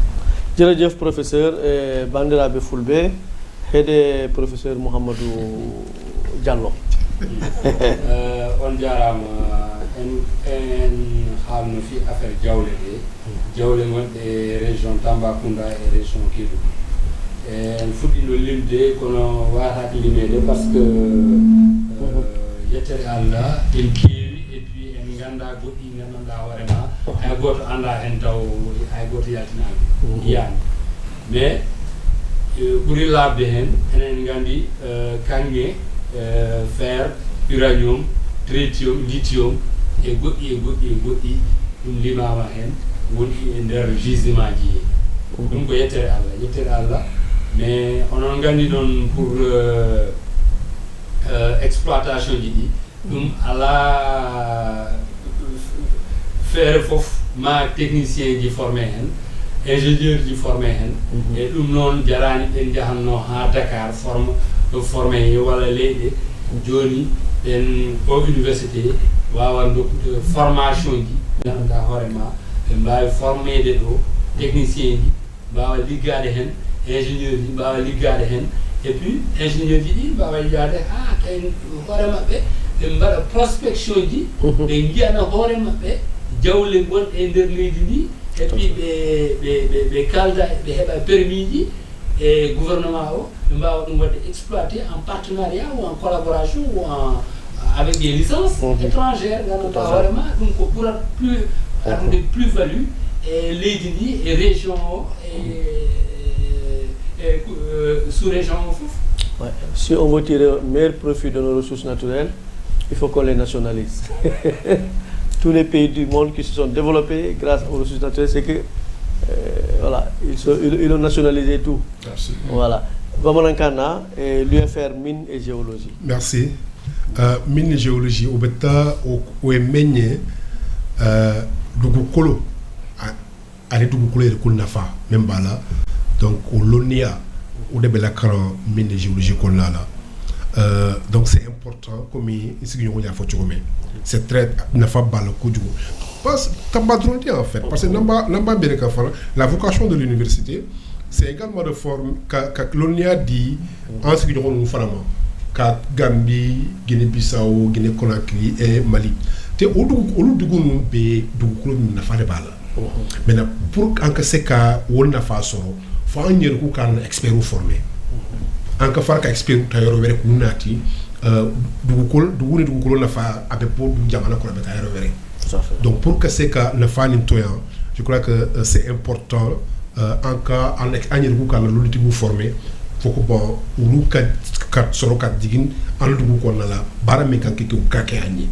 jërëjëf professeur bandiraɓe fulɓe heede professeur Mouhamadou Diallo. on jarama en haalno fi affaire jawle ɗe gonɗe région Tambacounda e région Kédougou en fuɗɗino limde kono wataki limede par ce que yettere Allah en keewi et puis en ganda goɗɗi gandanɗa hoorema hay goto anda hen taw hay goto yaltinaki yiyani mais ɓuuri labde hen enen gandi kangue fer uranium tritium lithium e goɗɗi ɗum limama hen woni e nder gisement ji he ɗum ko yettere Allah mais onon gandi noon pour exploitation ji ɗi ɗum ala feere foof ma technicien ji formé hen ingénieur ji formé hen e ɗum noon jarani ɓen jahanno ha Dakar formé walla leyɗe joni ɓen o université wawa dokkude formation ji ganduɗa hoorema ɓe mbawi formede ɗo technicien ji mbawa liggade hen ingénieur ji mbawa liggade hen et puis ingénieur ji ɗi mbawa yiyaade ha kay hoore maɓɓe ɓe mbaɗa prospection ji ɓe jiyana hoore maɓɓe jawle gonɗe e nder leydi ndi et puis ɓe kalda ɓe heɓa permis ji e gouvernement o ɓe mbawa ɗum wadde exploité en partenariat ou en collaboration ou avec des licences étrangères ganduɗa hoorema ɗum ko ɓurat plus addude plus value e leydi ndi e région o sous-région o fof. Ouais. Si on veut tirer meilleur profit de nos ressources naturelles, il faut qu'on les nationalise. Tous les pays du monde qui se sont développés grâce aux ressources naturelles, c'est que voilà, ils ont nationalisé tout. Merci. Voilà. Bamanankana, l'UFR Mine et Géologie. Merci. Mine et Géologie, au bêta, au Emenye, Dugukolo, allez Dugukolo et le Nafa, même bala. Donc, au Lonia, au début de la mine de géologie qu'on a là. Donc, c'est important, comme c'est très. N'a pas balle au du parce que en fait. Parce que la vocation de l'université, c'est également de forme. Quand Lonia dit, en ce qui nous fait la Gambie, Guinée-Bissau, Guinée-Conakry et Mali. Tu es au Dougoun, n'a pas de balle. Maintenant, pour que ce cas, on a fait ça. Faut un expert formé. En cas de expert tailleur avec Munati, Dugukolo n'a pas avec pour Jamana qu'on a. Donc pour que ces cas ne fassent pas, je crois que c'est important. En cas en l'outil formé, faut que bon ou kat solo kat digin en Dugukolo na la barame kan kiki kakani.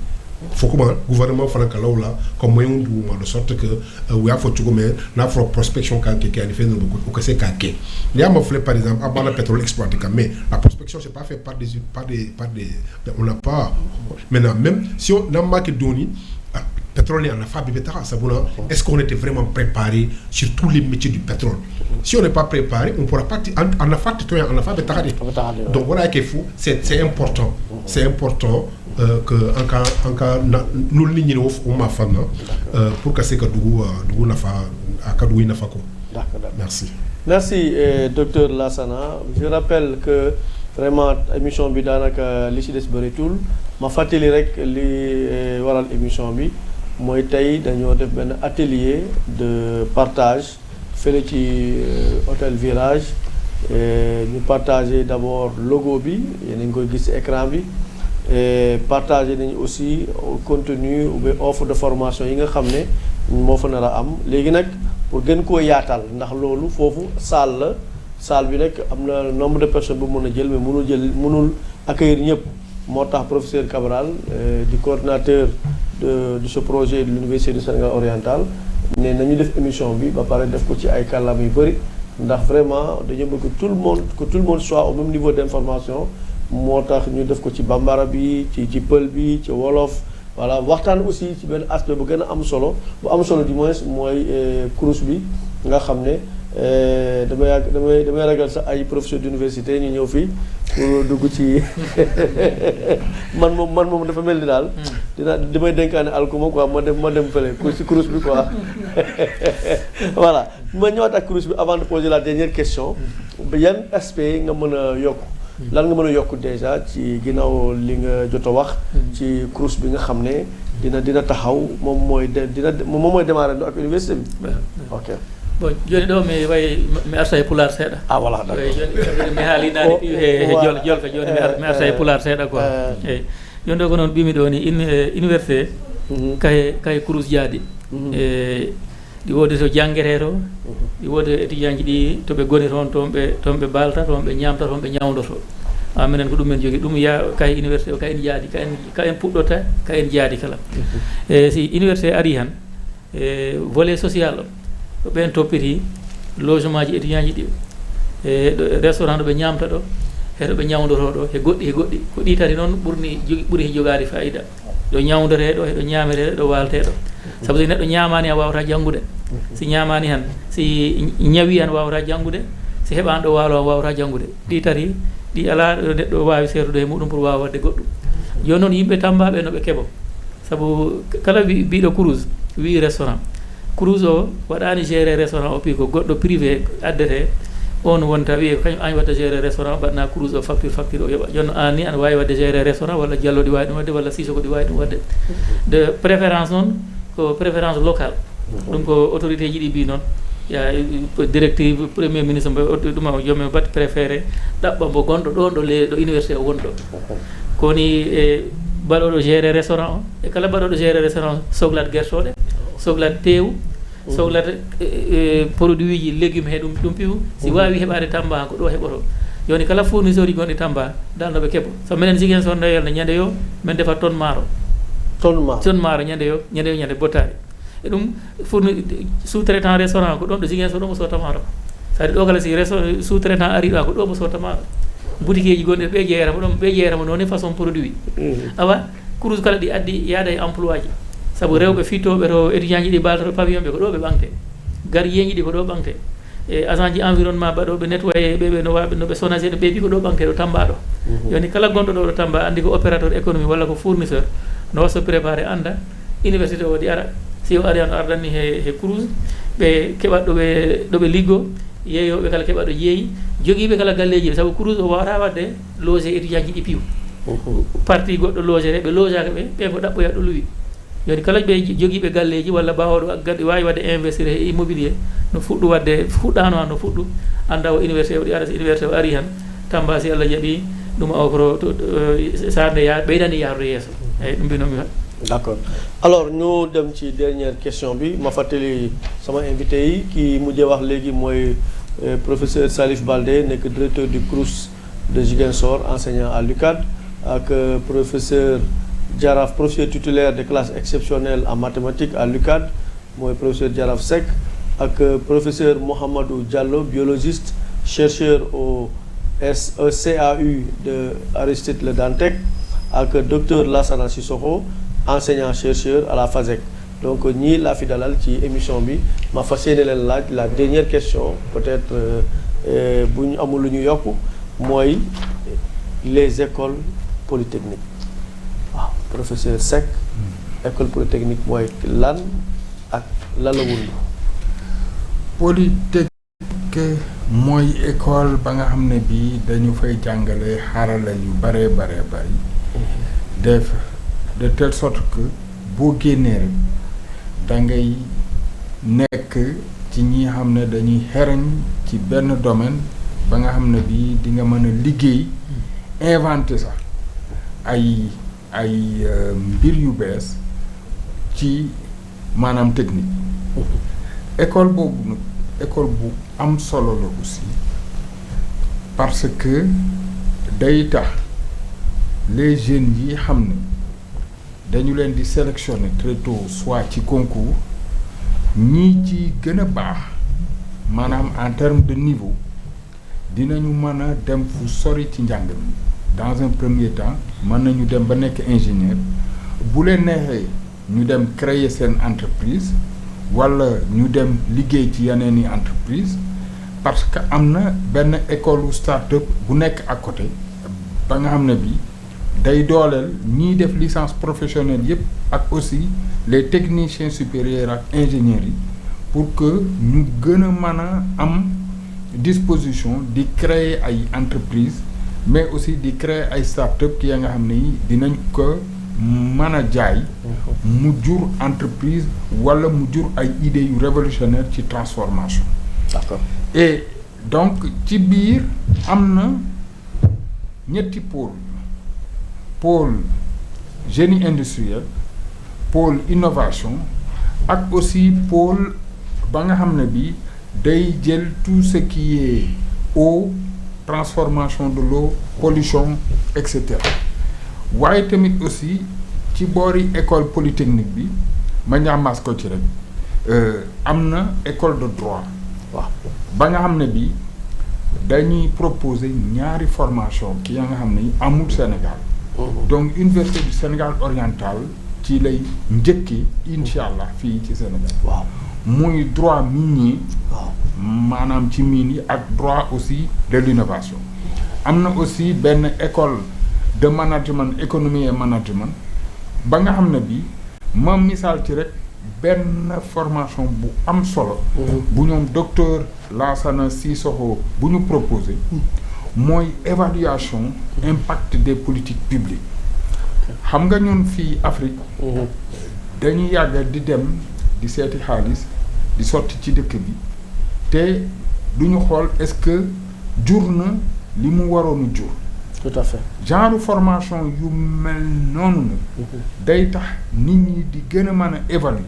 Faut que le gouvernement fasse comme moyen de sorte que il y a une prospection qui a fait que c'est caqué. Il y a par exemple avant le pétrole exploité mais la prospection c'est pas fait par des on n'a pas maintenant même si on a marqué donné pétrole en a fait est-ce qu'on était vraiment préparé sur tous les métiers du pétrole? Si on n'est pas préparé, on ne pourra pas en a fait donc voilà qu'il faut c'est important que en cas nous ligne au mafana pour que c'est que du nafa akadou nafa ko. Merci docteur Lassana. Je rappelle que vraiment émission bi danaka li ci dess bëreetul ma fateli rek li waral émission bi moy tay dañoo def ben atelier de partage fele ci hôtel Virage ñu partager d'abord logo bi yéen a ngi koy gis écran bi. Et partager aussi contenu ou offre de formation yi nga xamné mo fa nara am légui nak pour gën ko yaatal ndax lolu fofu salle bi nek amna nombre de personnes bu mëna jël mais mënul accueillir ñëpp motax professeur Cabral du coordinateur de ce projet de l'université du Sénégal oriental né nañu def émission bi ba paré def ko ci ay kàllaama yu bari ndax vraiment dañu bëgg tout le monde soit au même niveau d'information. Motax ñu def ko ci bambara bi ci peul bi ci wolof voilà waxtaan aussi ci ben aspect bu gëna am solo du moins moy course bi nga xamné damay ragal sa ay professeur d'université ñu ñëw fi pour dugg ci man mom dafa melni dal dina damay denkaane alkuma quoi ma dem fele ci course bi quoi voilà ma ñëwaat ak course bi avant de poser la dernière question yan aspect nga mëna yok lan nga mëna yok déjà ci ginaaw li nga jotto wax ci course bi nga xamné dina taxaw mom moy démarrer ak université bi. OK bon joni ɗo mi wayi mi arta e pular seeɗa voilà eyi joni mi haali naane e jolka joni mi arta e pular seeɗa quoi eyi joni ɗo ko noon ɓimi ɗo ni université kaye Crous jaaɗi e ɗi woodi to janguete to ɗi woodi étudiant ji ɗi to ɓe goni toon ɓe balta toon ɓe ñamta toon ɓe ñawdoto minen ko ɗum men jogui ɗum ya kaye université o kayen jaaɗi kayen puɗɗota kayen jaaɗi kala e si université ari han e volet social o ɓen toppiti logement ji étudiant ji ɗi e restaurant ɗo ɓe ñamta ɗo heɗo ɓe ñawdoto ɗo e goɗɗi ko ɗi tati noon ɓuuri jogade fayida ɗo ñawdete ɗo heɗo ñamete ɗo walte ɗo saabu so neɗɗo ñamani han wawata janggude si ñamani han si ñawi han wawata janggude si heɓani ɗo waalo han wawata janggude ɗi tati ɗi ala neɗɗo wawi sertude e muɗum pour wawa wadde goɗɗum joni noon yimɓe tambaɓe no ɓe keeɓo saabu kala biɗo Crous wi restaurant Crous o waɗani géré restaurant o pi ko goɗɗo privé addete on wonta wiye kañum an wadde géré restaurant mbaɗna Crous o facture o yoɓa jonno an ni ana wawi wadde géré restaurant walla Diallo ɗi wawi ɗum wadde walla Sissoko ɗi wawi ɗum wadde de préférence noon ko préférence locale ɗum ko autorité ji ɗi mbi noon ya directive premier ministre mbo ɗum yomi bat préféré ɗaɓɓa mbo gonɗo ɗon ɗo université o wonɗo koni e mbaɗoɗo géré restaurant o e kala mbaɗoɗo géré restaurant soglat guertoɗe soglat teewu soglat produit ji légume he ɗum piwu si wawi heɓade Tamba ko ɗo heɓoto joni kala fournisseur ji gonɗi Tamba dalnoɓe keeɓo so minen Ziguinchor nde yalno ñande yo min defa tonne maaro ñande bottari e ɗum sous traitant restaurant ko ɗon ɗo Ziguinchor ɗo mo sota maaro sadi ɗo kala si sous traitant ari ɗo ko ɗo mo sota maaro boutique ji gonɗi ɓe jeerama noon e façon produit awa Crous kala ɗi addi yaada e emploi ji saabu rewɓe fittoɓe to étudiant ji ɗi balta to pavillon ɓe ko ɗo ɓe ɓangte gardien ji ɗi ko ɗo ɓangte e agent ji environnement baɗoɓe nettoyé ɓeɓe noɓe SONAGED ɓe ɓi ko ɗo ɓangte ɗo Tamba ɗo joni kala gonɗo ɗo Tamba andi ko opérateur économique walla ko fournisseur no wasso préparé anda université o ɗi ara si o ari an ardani he Crous ɓe keɓat ɗoɓe liggo yeeyoɓe kala keɓat ɗo jeeyi joguiɓe kala galleji ɓe saabu Crous o wawata wadde logé étudiant ji ɗi piiw partie goɗɗo logé ɓe logaka ɓe ko ɗaɓɓoya ɗo luwi joni kala ɓe joguiɓe galleji walla bawoɗo gaddi wawi wadde investir e immobilier no fuɗɗu wadde fuɗɗano han no fuɗɗu anda o université o ɗi ara so université o ari han Tamba si Allah jaaɓi ɗum o ko sarde ɓeydani yarude yesso eyyi ɗum mbinomi d'accord alors ñu dem ci dernière question bi ma fàttali sama invité yi ki mujjee wax léegi mooy professeur Salif Baldé nekk directeur du Crous de Ziguinchor enseignant à l'UCAD ak professeur Jaraf professeur titulaire de classe exceptionnelle en mathématiques à l'UCAD mooy professeur Jaraf Seck ak professeur Mohamedou Diallo biologiste chercheur au CAU de Aristide Le Dantec ak docteur Lassana Sissoko enseignant chercheur à la FASEC donc ñii laa fi dalal ci émission bi ma fas yéene leen laaj la dernière question peut-être bu ñu amul lu ñu yokk mooy les écoles polytechniques waaw professeur Seck école polytechnique mooy lan ak lan la wund polytechnique mooy école ba nga xam ne bii dañu fay jàngale xarala yu bare bari def de telle sorte que boo génnee rek da ngay nekk ci ñi xam ne dañuy xereñ ci benn domaine ba nga xam ne bii di nga mën a liggéey inventer sax ay mbir yu bees ci maanaam technique école boobu nag école bu am solo la aussi parce que day tax les jeunes yi xam ne dañu leen di sélectionner très tôt soit ci concours ñii ci gën a baax maanaam en termes de niveau dinañu mën a dem fu sori ci njàng mi dans un premier temps mën nañu dem ba nekk ingénieur bu leen neexee ñu dem créer seen entreprise wala ñu dem liggéey ci yeneen i entreprise parce que am na benn école start-up bu nekk à côté ba nga xam ne bi day dooleel ñiy def licence professionnelle yépp ak aussi les techniciens supérieurs ak ingénieurs yi pour que ñu gën a mën a am disposition di créer ay entreprise mais aussi di créer ay start-up ki ya nga xam ne yi dinañ ko mën a jaay mu jur entreprise wala mu jur ay idées yu révolutionnaire ci transformation. D'accord. Et donc ci biir am na ñetti pôle génie industriel, pôle innovation ak aussi pôle ba nga xam ne bi day jël tout ce qui est eau, transformation de l'eau, pollution, et cetera. waaye tamit aussi ci boori école polytechnique bi ma ñaamaas ko ci rek am na école de droit. waaw ba nga xam ne bi dañuy proposer ñaari formation ki nga xam ne amul Sénégal. Donc Université du Sénégal oriental ci lay njëkkee incha allah fii ci Sénégal. waaw muy droit minier. waaw maanaam ci mine yi ak droit aussi de l'innovation. am na aussi benn école de management économie et management ba nga xam ne bi ma misaal ci rek benn formation bu am solo. bu ñoom docteur Lassana Sissoko bu ñu proposé. mooy évaluation impact des politiques publiques. xam nga ñun fii Afrique. dañuy yàgg di dem di seeti xaalis di sotti ci dëkk bi te duñu xool est-ce que jur na li mu waroon jur. tout à fait. genre formation yu mel noonu nag. day tax nit ñi di gën a mën a évaluer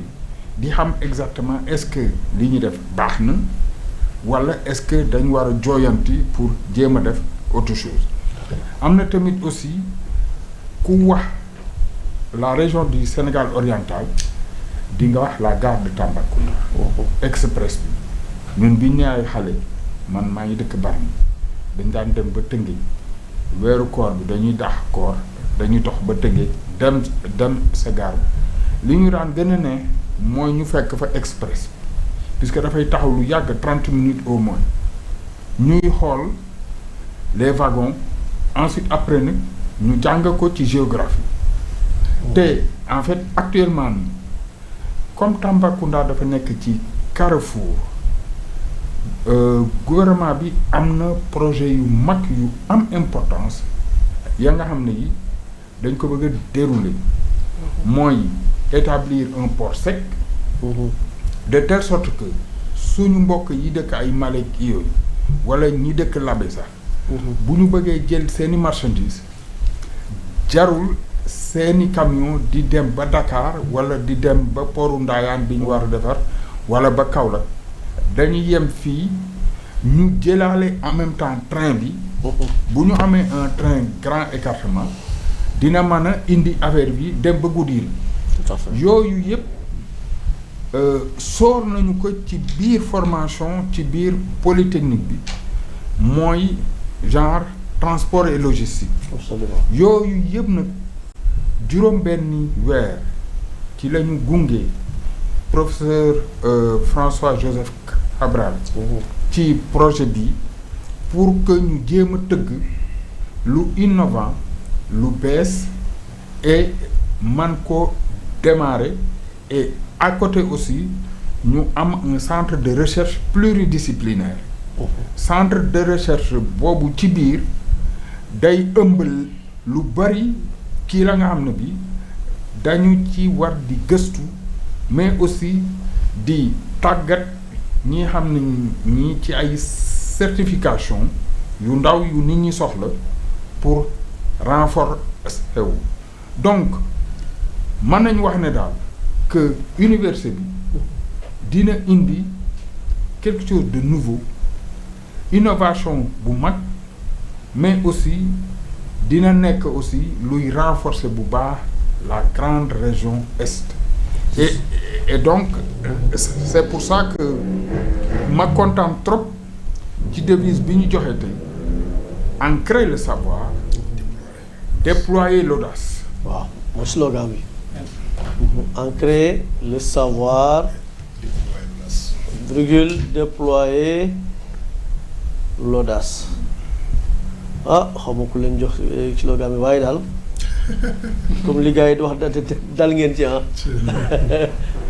di xam exactement est-ce que li ñu def baax na wala est-ce que dañ war a jooyanti pour jéem a def autre chose. am na tamit aussi ku wax la région du Sénégal oriental di nga wax la gare de Tambacounda. express bi ñun bi ñu ay xale man maa ngi dëkk Bargny dañ daan dem ba Tëngéej weeru koor bi dañuy dax koor dañuy dox ba Tëngéej dem sa gare bi li ñu daan gën a ne mooy ñu fekk fa express puisque dafay taxaw lu yàgg 30 minutes au moins ñuy xool les wagons ensuite après nag ñu jàng ko ci géographie te en fait actuellement nii comme Tambacounda dafa nekk ci carrefour gouvernement bi am na projet yu mag yu am importance ya nga xam ne yi dañ ko bëgg a dérouler mooy établir un port sec de telle sorte que suñu mbokk yi dëkk ay Malek yooyu wala ñi dëkk Labé sax bu ñu bëggee jël seeni marchandises jarul seeni camion di dem ba Dakar wala di dem ba poru Ndayane bi ñu war a defar wala ba Kaolack dañuy yem fii ñu jëlaale en même temps train bi bu ñu amee un train grand écartement dina mën a indi affaire bi dem ba Goudiri. tout à fait. yooyu yëpp soor nañu ko ci biir formation ci biir polytechnique bi mooy genre transport et logistique. absolument. yooyu yëpp nag juróom-benni weer ci la ñu gunge professeur François Joseph Cabral ci projet bi pour que ñu jéem a tëgg lu innovant lu bees et man ko démarrer et à côté aussi ñu am un centre de recherche pluridisciplinaire. centre de recherche boobu ci biir day ëmb lu bari kii la nga xam ne bi dañu ci war di gëstu mais aussi di tàggat ñi xam ne ñi ci ay certification yu ndaw yu nit ñi soxla pour renforcer wu donc mën nañu wax ne daal que université bi dina indi quelque chose de nouveau innovation bu mag mais aussi dina nekk aussi luy renforcer bu baax la grande région est et donc c'est pour ça que ma kontaan trop ci devise bi ñu joxe tey ancrer le savoir déployer l'audace. waaw mooy slogan bi. ancrer le savoir virgule déployer l'audace ah xaw ma ku leen jox slogan bi waaye daal comme li gars yi di wax dal ngeen ci ah.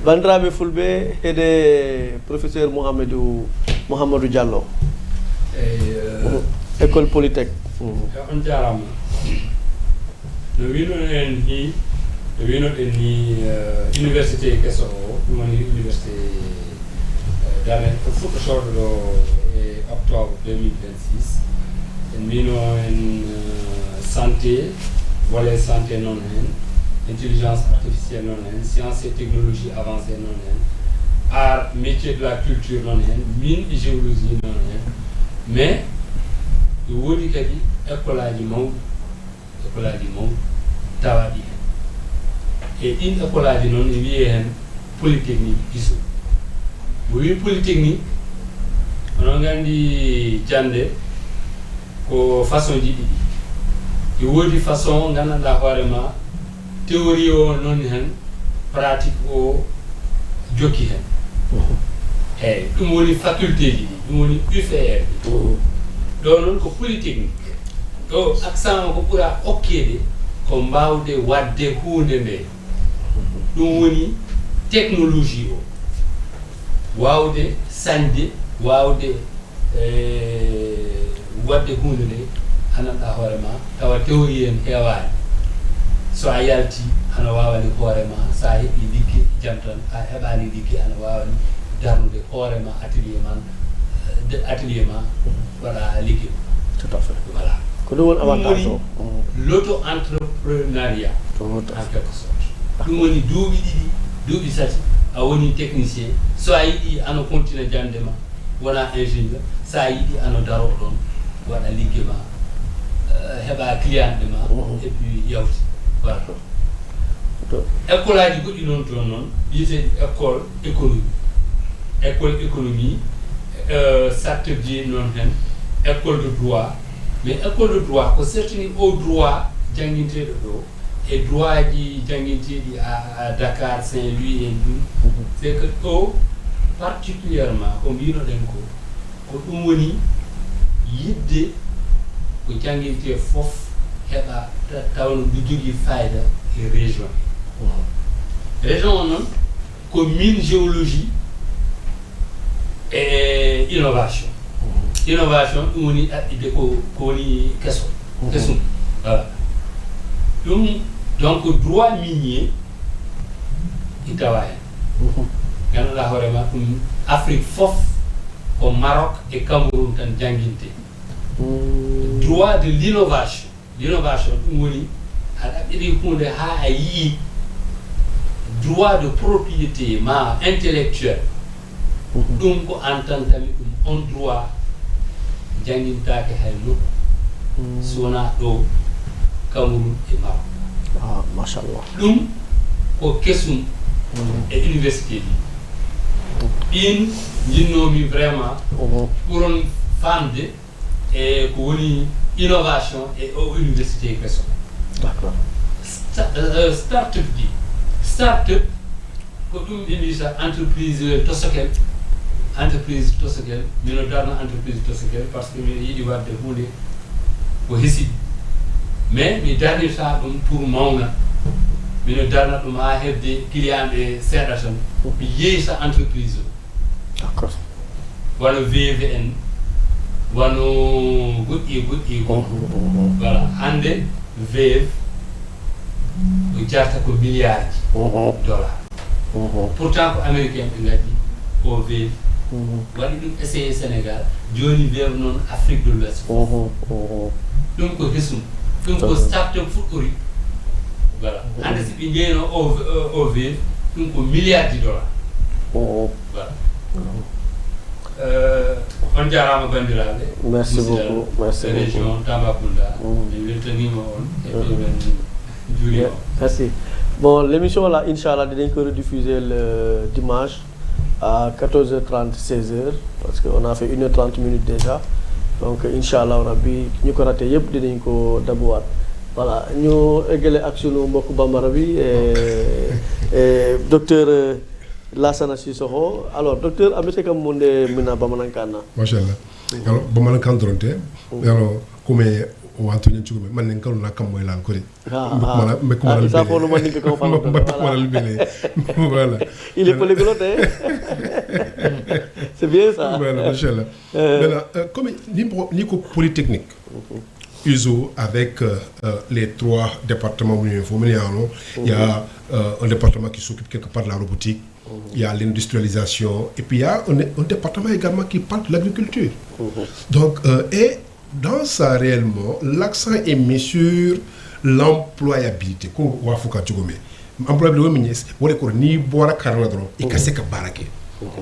bandiraɓe fulɓe heede professeur Mouhamadou Diallo école polytech. on jarama no winono en ni wino ɗen ni université kesso o ɗum woni université darne ko fuɗɗotoɗo ɗo e octobre 2026 en mbino en santé volet santé noon hen intelligence artificielle noon hen science et technologie avancée noon hen art métier de la culture noon hen mine et géologie noon hen mais woodi kadi école aji mawɗi tawaɗi hen e ɗin école aji noon e wiye hen polytechnique iso mo wi polytechnique onon gandi jande ko façon ji ɗiɗi e woodi façon gandanɗa hoorema théorie o noon hen pratique o jokki hen eyyi ɗum woni faculté ji ɗi ɗum woni UFR ɗo noon ko polytechnique ɗo accent o ko ɓuura hokkede ko mbawde wadde hunde nde ɗum woni technologie o wawde sañde wawde wadde hunde nde ananɗa hoorema tawa théorie en heewani so a yalti ana wawani hoorema sa heeɓi ligge jam tan a heɓani ligge ana wawani darnude hoorema atelier ma waɗa ligge tout à fait voilà ko ɗum woni avantage o l'auto entrepreneuriat en quelque sorte ɗum woni duuɓi ɗiɗi duuɓi tati a woni technicien so a yiɗi ano continue jande ma wona ingénieur sa yiɗi ano daro ɗon waɗa ligge ma heɓa client ɗe ma et puis yawti voilà école aji goɗɗi noon toon noon wiyeteɗi école économie sartebji noon hen école de droit mais école de droit ko certini o droit jangguinteɗo ɗo e droit ji jangguinteɗi à Dakar Saint-Louis en ɗum c'est que ɗo particulièrement ko mbinoɗen ko ɗum woni yidde ko jangguinte foof heɓa tawno ɗo jogui fayida e région région o noon ko mine géologie et innovation ɗum woni ɗaɓɓide ko woni kesum voilà ɗum donc droit minier i tawa hen ganduɗa hoorema ɗum Afrique foof ko Maroc et Cameroun tan jangguinte droit de l'innovation ɗum woni a ɗaɓɓiɗi hunde ha a yii droit de propriété ma intellectuel ɗum ko an tan tami ɗum on droit jangguintake hay nokku sowona ɗo Cameroun e Maroc machallah ɗum ko kesum e université ɗi ɗin jinnomi vraiment ɓuron famde e ko woni innovation e o université kesum d'accord start-up ko ɗum ɓe mbiyata entreprise tosokel mino darno entreprise tosokel par ce que miɗo yiiɗi wadde hunde ko hesiɗi mais mi darnirta ɗum pour mawna mino darna ɗum ha hebde client ɓe seeɗa tan mi yeyta entreprise o d'accord wano VVN wano goɗɗi voilà hande VV ko jarta ko milliard dollar pourtant ko américain ɓe gaddi o VV waɗi ɗum essayé Sénégal joni VV noon Afrique de l'Ouest ɗum ko hesum ɗum ko start-up fuɗɗori voilà hande si ɓe jeyno o VV ɗum ko milliard dollar voilà on jarama bandiraɓe merci beaucoup merci région Tambacounda mi weltanima on e ɓeɓen juurima merci bon l'émission là inchallah dinañ ko rediffuser le dimanche à 14h30 16h parce que on a fait 1h30 minutes déjà donc inchallah rabbi ñu ko raté yëpp dinañ ko dabuwaat voilà ñu eggale ak sunu mbokk bambara bi et docteur Lassana Sissoko alors docteur abese kam monde mina bamanankana machallah alors bamanankan dronte alors comme o antonio chugo man nen kaluna kam moy lan kori me ko mala ça faut le man ko fa voilà il est polyglotte c'est bien ça voilà machallah maintenant comme ni ko polytechnique USO avec les 3 départements. Il y a un département qui s'occupe quelque part de la robotique, il y a l'industrialisation, et puis il y a un département également qui parle de l'agriculture. Donc, et dans ça réellement, l'accent est mis sur l'employabilité. Employabilité, ni boire carana dron, et casser ka barake.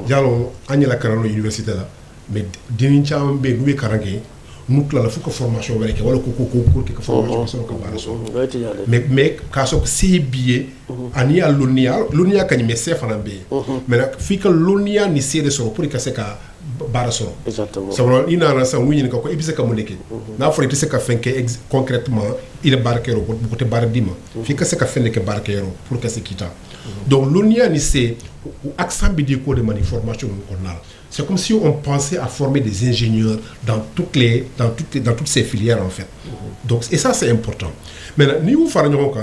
Diallo, Agnès la carana université là, mais d'incham be nous carangé. Nous la faut que formation avec wala ko que formation ko baraso mais kaso c'est billet ani a l'unia kany mais c'est fana be mais fi que l'unia ni c'est de so pour que c'est ka baraso exactement ça veut ina na sa wuni ko ibise ka moneke na faut que c'est ka fenke concrètement il est barquero pour côté baradima fi que c'est ka fenke barquero pour que c'est kita donc l'unia ni c'est accent bi ko de mani formation ko na. C'est comme si on pensait à former des ingénieurs dans toutes ces filières en fait. Donc, et ça c'est important. Maintenant, nous faisons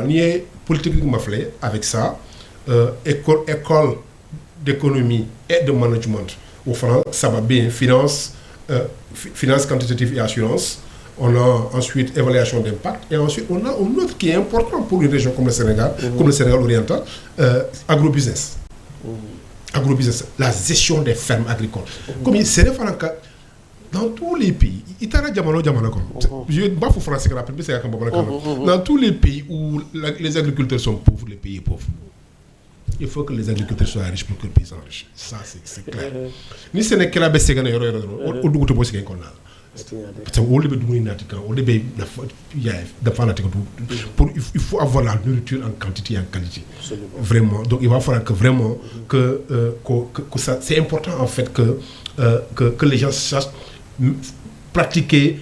politique avec ça, école d'économie et de management. Au France, ça va bien, finance quantitative et assurance. On a ensuite évaluation d'impact et ensuite on a un autre qui est important pour une région comme le Sénégal, comme le Sénégal oriental, agrobusiness. Agrobusiness, la gestion des fermes agricoles. Comme il s'est dans tous les pays, dans tous les pays où les agriculteurs sont pauvres, les pays pauvres. Il faut que les agriculteurs soient riches pour que le pays soit riche. Ça, c'est clair. Ni ce n'est que la baisse de il faut avoir la nourriture en quantité et en qualité. Vraiment. Donc il va falloir que vraiment que ça, c'est important en fait que les gens sachent pratiquer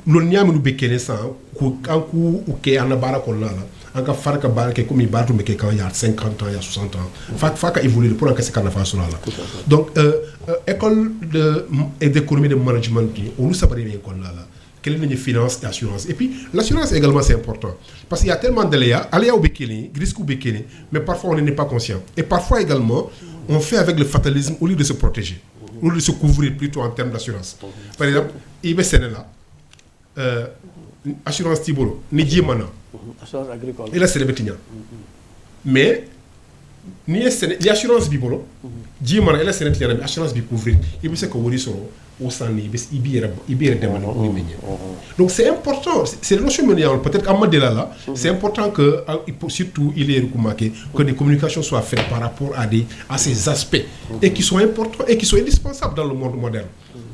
l'onia nous bekene ça quand ou que en bara ko là en ka farka barke comme il bartu me quand il y a 50 ans il y a 60 ans fa évoluer pour que c'est kana fa là. Donc école d'économie de management on nous sapari bien kon là quelle est les finances et assurance et puis l'assurance également c'est important parce qu'il y a tellement d'aléas au bekene risque au bekene mais parfois on n'est pas conscient et parfois également on fait avec le fatalisme au lieu de se protéger au lieu de se couvrir plutôt en termes d'assurance. Par exemple IBCN là assurance Tibolo, ni Djimana. Assurance agricole. Et là, c'est le Bétignan. Mais, ni assurance Bibolo, Djimana, et là, c'est le assurance Bicouvrir. Il me sait que vous dites au Sani, il y a donc, c'est important, c'est le notion peut-être à Madela là, c'est important que, surtout, il est remarqué que des communications soient faites par rapport à ces aspects et qui sont importants et qui sont indispensables dans le monde moderne.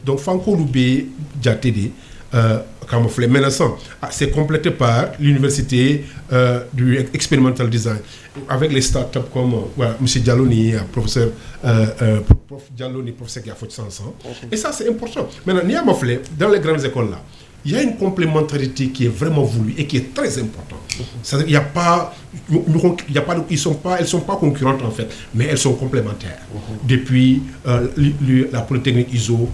Donc, Fanko Loubé, Djatede, camouflé menaçant. C'est complété par l'université du experimental design avec les startups comme M. Dialoni, professeur Dialoni, professeur qui a fait 500. Et ça c'est important. Maintenant, dans les grandes écoles là, il y a une complémentarité qui est vraiment voulue et qui est très importante. C'est-à-dire qu'il n'y a pas, elles sont pas concurrentes en fait, mais elles sont complémentaires. Depuis la Polytechnique ISO,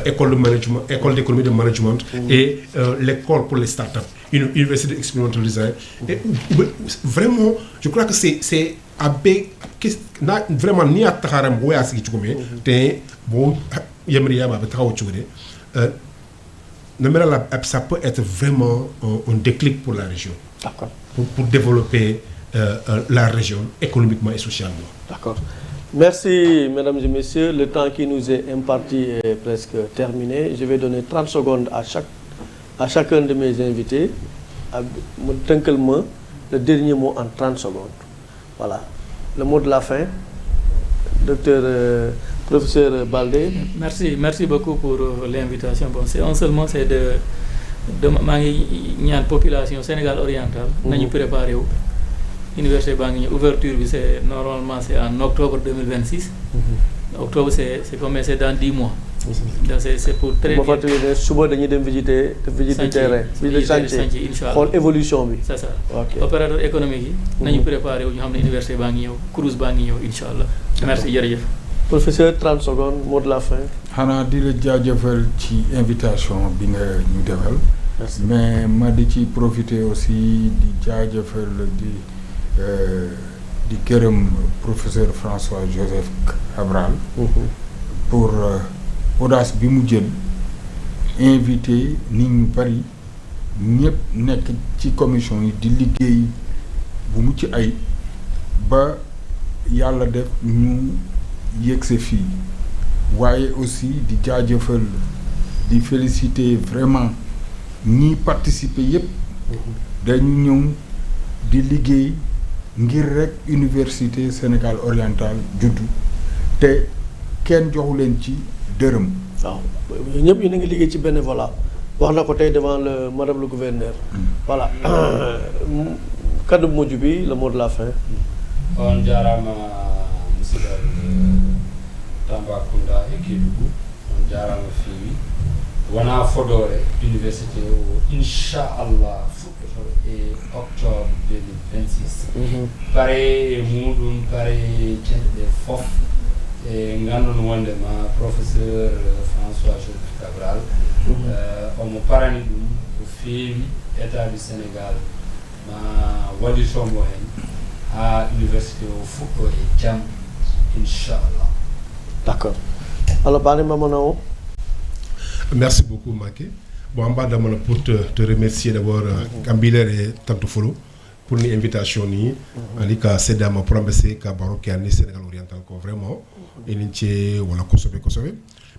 école de management, école d'économie de management et l'école pour les startups, une université d'experimental design. Et vraiment, je crois que c'est vraiment ni à Taharam ou à ce qui est bon, ça peut être vraiment un déclic pour la région. D'accord. Pour développer la région économiquement et socialement. D'accord. Merci, mesdames et messieurs. Le temps qui nous est imparti est presque terminé. Je vais donner 30 secondes à chacun de mes invités. Le dernier mot en 30 secondes. Voilà. Le mot de la fin. Docteur... Professeur Baldé. Merci beaucoup pour l'invitation. Bon, c'est de la population Sénégal oriental. Nous nous préparons. L'université Bangui, ouverture, normalement c'est en octobre 2026. Octobre, c'est commencé dans 10 mois. C'est pour très bien. Souvent, nous visiter le terrain, visiter le chantier, pour l'évolution. C'est ça. Okay. Opérateur économique, nous nous préparons. Nous avons l'université Bangui, Cruz Bangui, Inch'Allah. Merci, Yerif. Professeur, 30 secondes, mot de la fin. Hana di la jaajëfal ci invitation bi nga ñu defal. Mais ma di ci profiter aussi di jaajëfal di gërëm professeur François Joseph Cabral pour audace bi mu jël invité nit ñu bari ñëpp nekk ci commission yi di liggéey bu mucc ay ba yàlla def ñu yegse fii waaye aussi di jaajëfal di féliciter vraiment ñi participer yépp dañu ñëw di liggéey ngir rek université Sénégal oriental juddu te kenn joxu leen ci dërëm. waaw ñëpp ñu ngi liggéey ci bénévolat wax na ko tey devant le madame le gouverneur. voilà kaddu bu mujj bi le mot de la fin. on jaaraama musidɗo Tambacounda e Kédougou on jaaraama feewi wona Fodore université o inchallah fuɗɗoto e octobre 2026 pare e muɗum pare cenɗe ɗe fof e ngandon wondema professeur François Joseph Cabral omo parani ɗum ko feewi état du Sénégal ma wallitomo hen ha université o fuɗɗo e jaam inchallah. D'accord. Alors Bani Mamanao. Merci beaucoup Maké. Bon, en bas d'abord pour te remercier d'abord Gambiler et Tanto Folo pour l'invitation ni alika sedama pour ambasser ka baroque ani Sénégal oriental ko vraiment elinche wala kosobe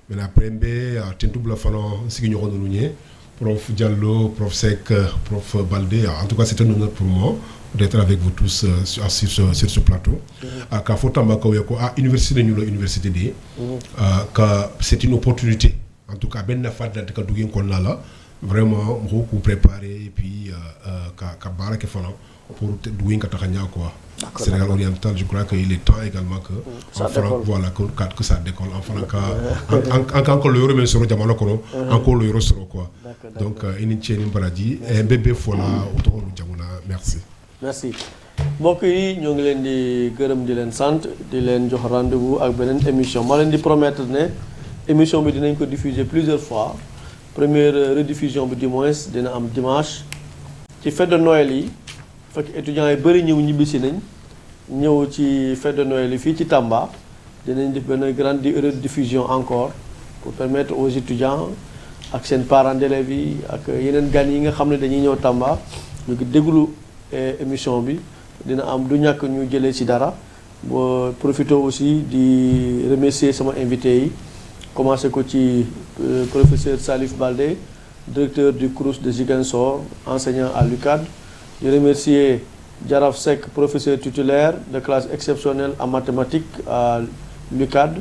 mais après mbe tentu bla fano sigi ñoko no ñé prof Diallo prof Seck prof Baldé en tout cas c'est un honneur pour moi d'être avec vous tous sur ce plateau. Ka fotamba ko yeko université ñu université de ka c'est une opportunité en tout cas ben na fadda ka dugin kon la vraiment beaucoup préparé et puis ka barake fano pour dugin ka taxanya quoi. Sénégal oriental je crois qu'il est temps également que voilà que ça décolle en franc encore le remet sur jamano kono encore le euro sur quoi. Donc initié ni baradi et bébé fola autour du jamona merci. Merci mbokk yi ñoo ngi leen di gërëm di leen sant di leen jox rendez-vous ak beneen émission ma leen di promettre ne émission bi dinañ ko diffuser plusieurs fois première rediffusion bi dimanche dina am dimanche ci fête de Noël yi fekk étudiants yi bëri ñëw ñibbisi nañ ñëw ci fête de Noël yi fii ci Tamba dinañ def benn grande rediffusion encore pour permettre aux étudiants ak seen parents d'élèves yi ak yeneen gan yi nga xam ne dañuy ñëw Tamba ñu ngi déglu émission bi dina am du ñàkk ñu jëlee ci dara ba profiter aussi di remercier sama invité yi commencé ko ci professeur Salif Baldé directeur du CROUS de Ziguinchor enseignant à l'UCAD di remercier Jaraf Seck professeur titulaire de classe exceptionnelle en mathématiques à l'UCAD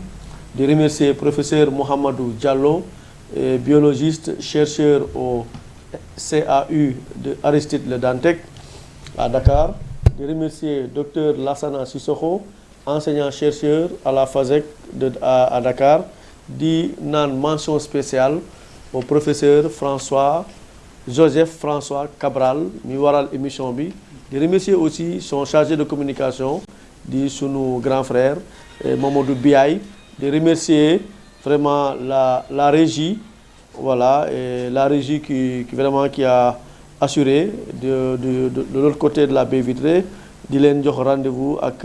di remercier professeur Mohamedou Diallo biologiste chercheur au CAU de Aristide Le Dantec à Dakar, de remercier Dr Lassana Sissoko, enseignant-chercheur à la FASEC à Dakar, di naan mention spéciale au professeur Joseph François Cabral mi waral émission bi di remercier aussi son chargé de communication di sunu grand frère Mamadou Biaye di remercier vraiment la régie voilà et la régie qui vraiment qui a assuré de l'autre côté de la baie vitrée di leen jox rendez-vous ak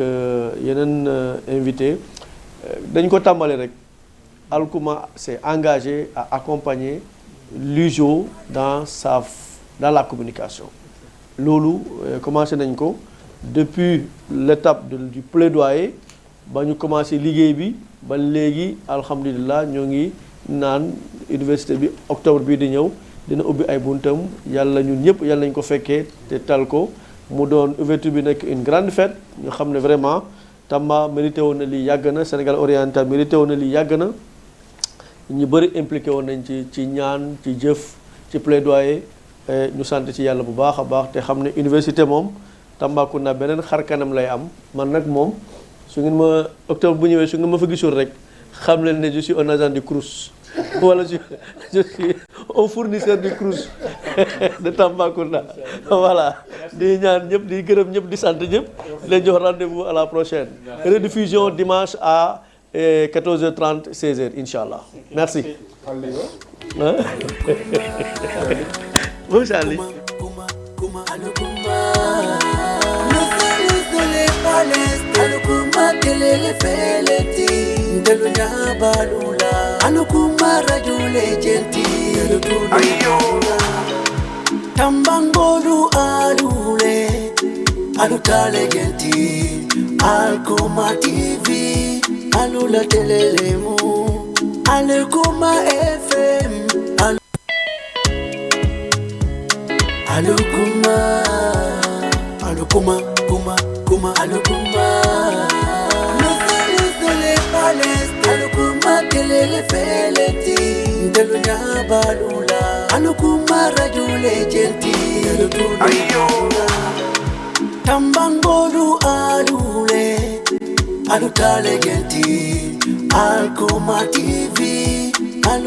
yeneen invité dañ ko tàmbali rek Alkouma s'est engagé à accompagner l'UJO dans la communication loolu commencé nañ ko depuis l'étape du plaidoyer ba ñu commencé liggéey bi ba léegi alhamdulilah ñoo ngi naan université bi octobre bii di ñëw dina ubbi ay buntam yàlla ñun ñëpp yàlla nañ ko fekkee te tal ko mu doon ouverture bi nekk une grande fête ñu xam ne vraiment Tamba mérité woon na lii yàgg na Sénégal oriental mérité woon na lii yàgg na ñu bëri impliqué woon nañ ci ñaan ci jëf ci plaidoyer ñu sant ci yàlla bu baax a baax te xam ne université moom Tambacounda beneen xar kanam lay am man nag moom su ngeen ma octobre bu ñëwee su ngeen ma fa gisul rek xam leen ne je suis un agent du CROUS wala je suis un fournisseur du CROUS de Tambacounda voilà di ñaan ñëpp di gërëm ñëpp di sant ñëpp di leen jox rendez-vous à la prochaine rediffusion dimanche à 14h30 16h inchallah merci bonjour Ali Alukuma kelele feleti ndelu nyabalula Alukuma rajule jenti ndelu tulula Tambangolu alule alutale genti Alkuma TV alula telelemu Alkuma FM Alukuma Alukuma Nusele pales Alukuma kelele feleti Ndelunya balula Alukuma rajule genti Tambangolu alule alutale genti Alkuma TV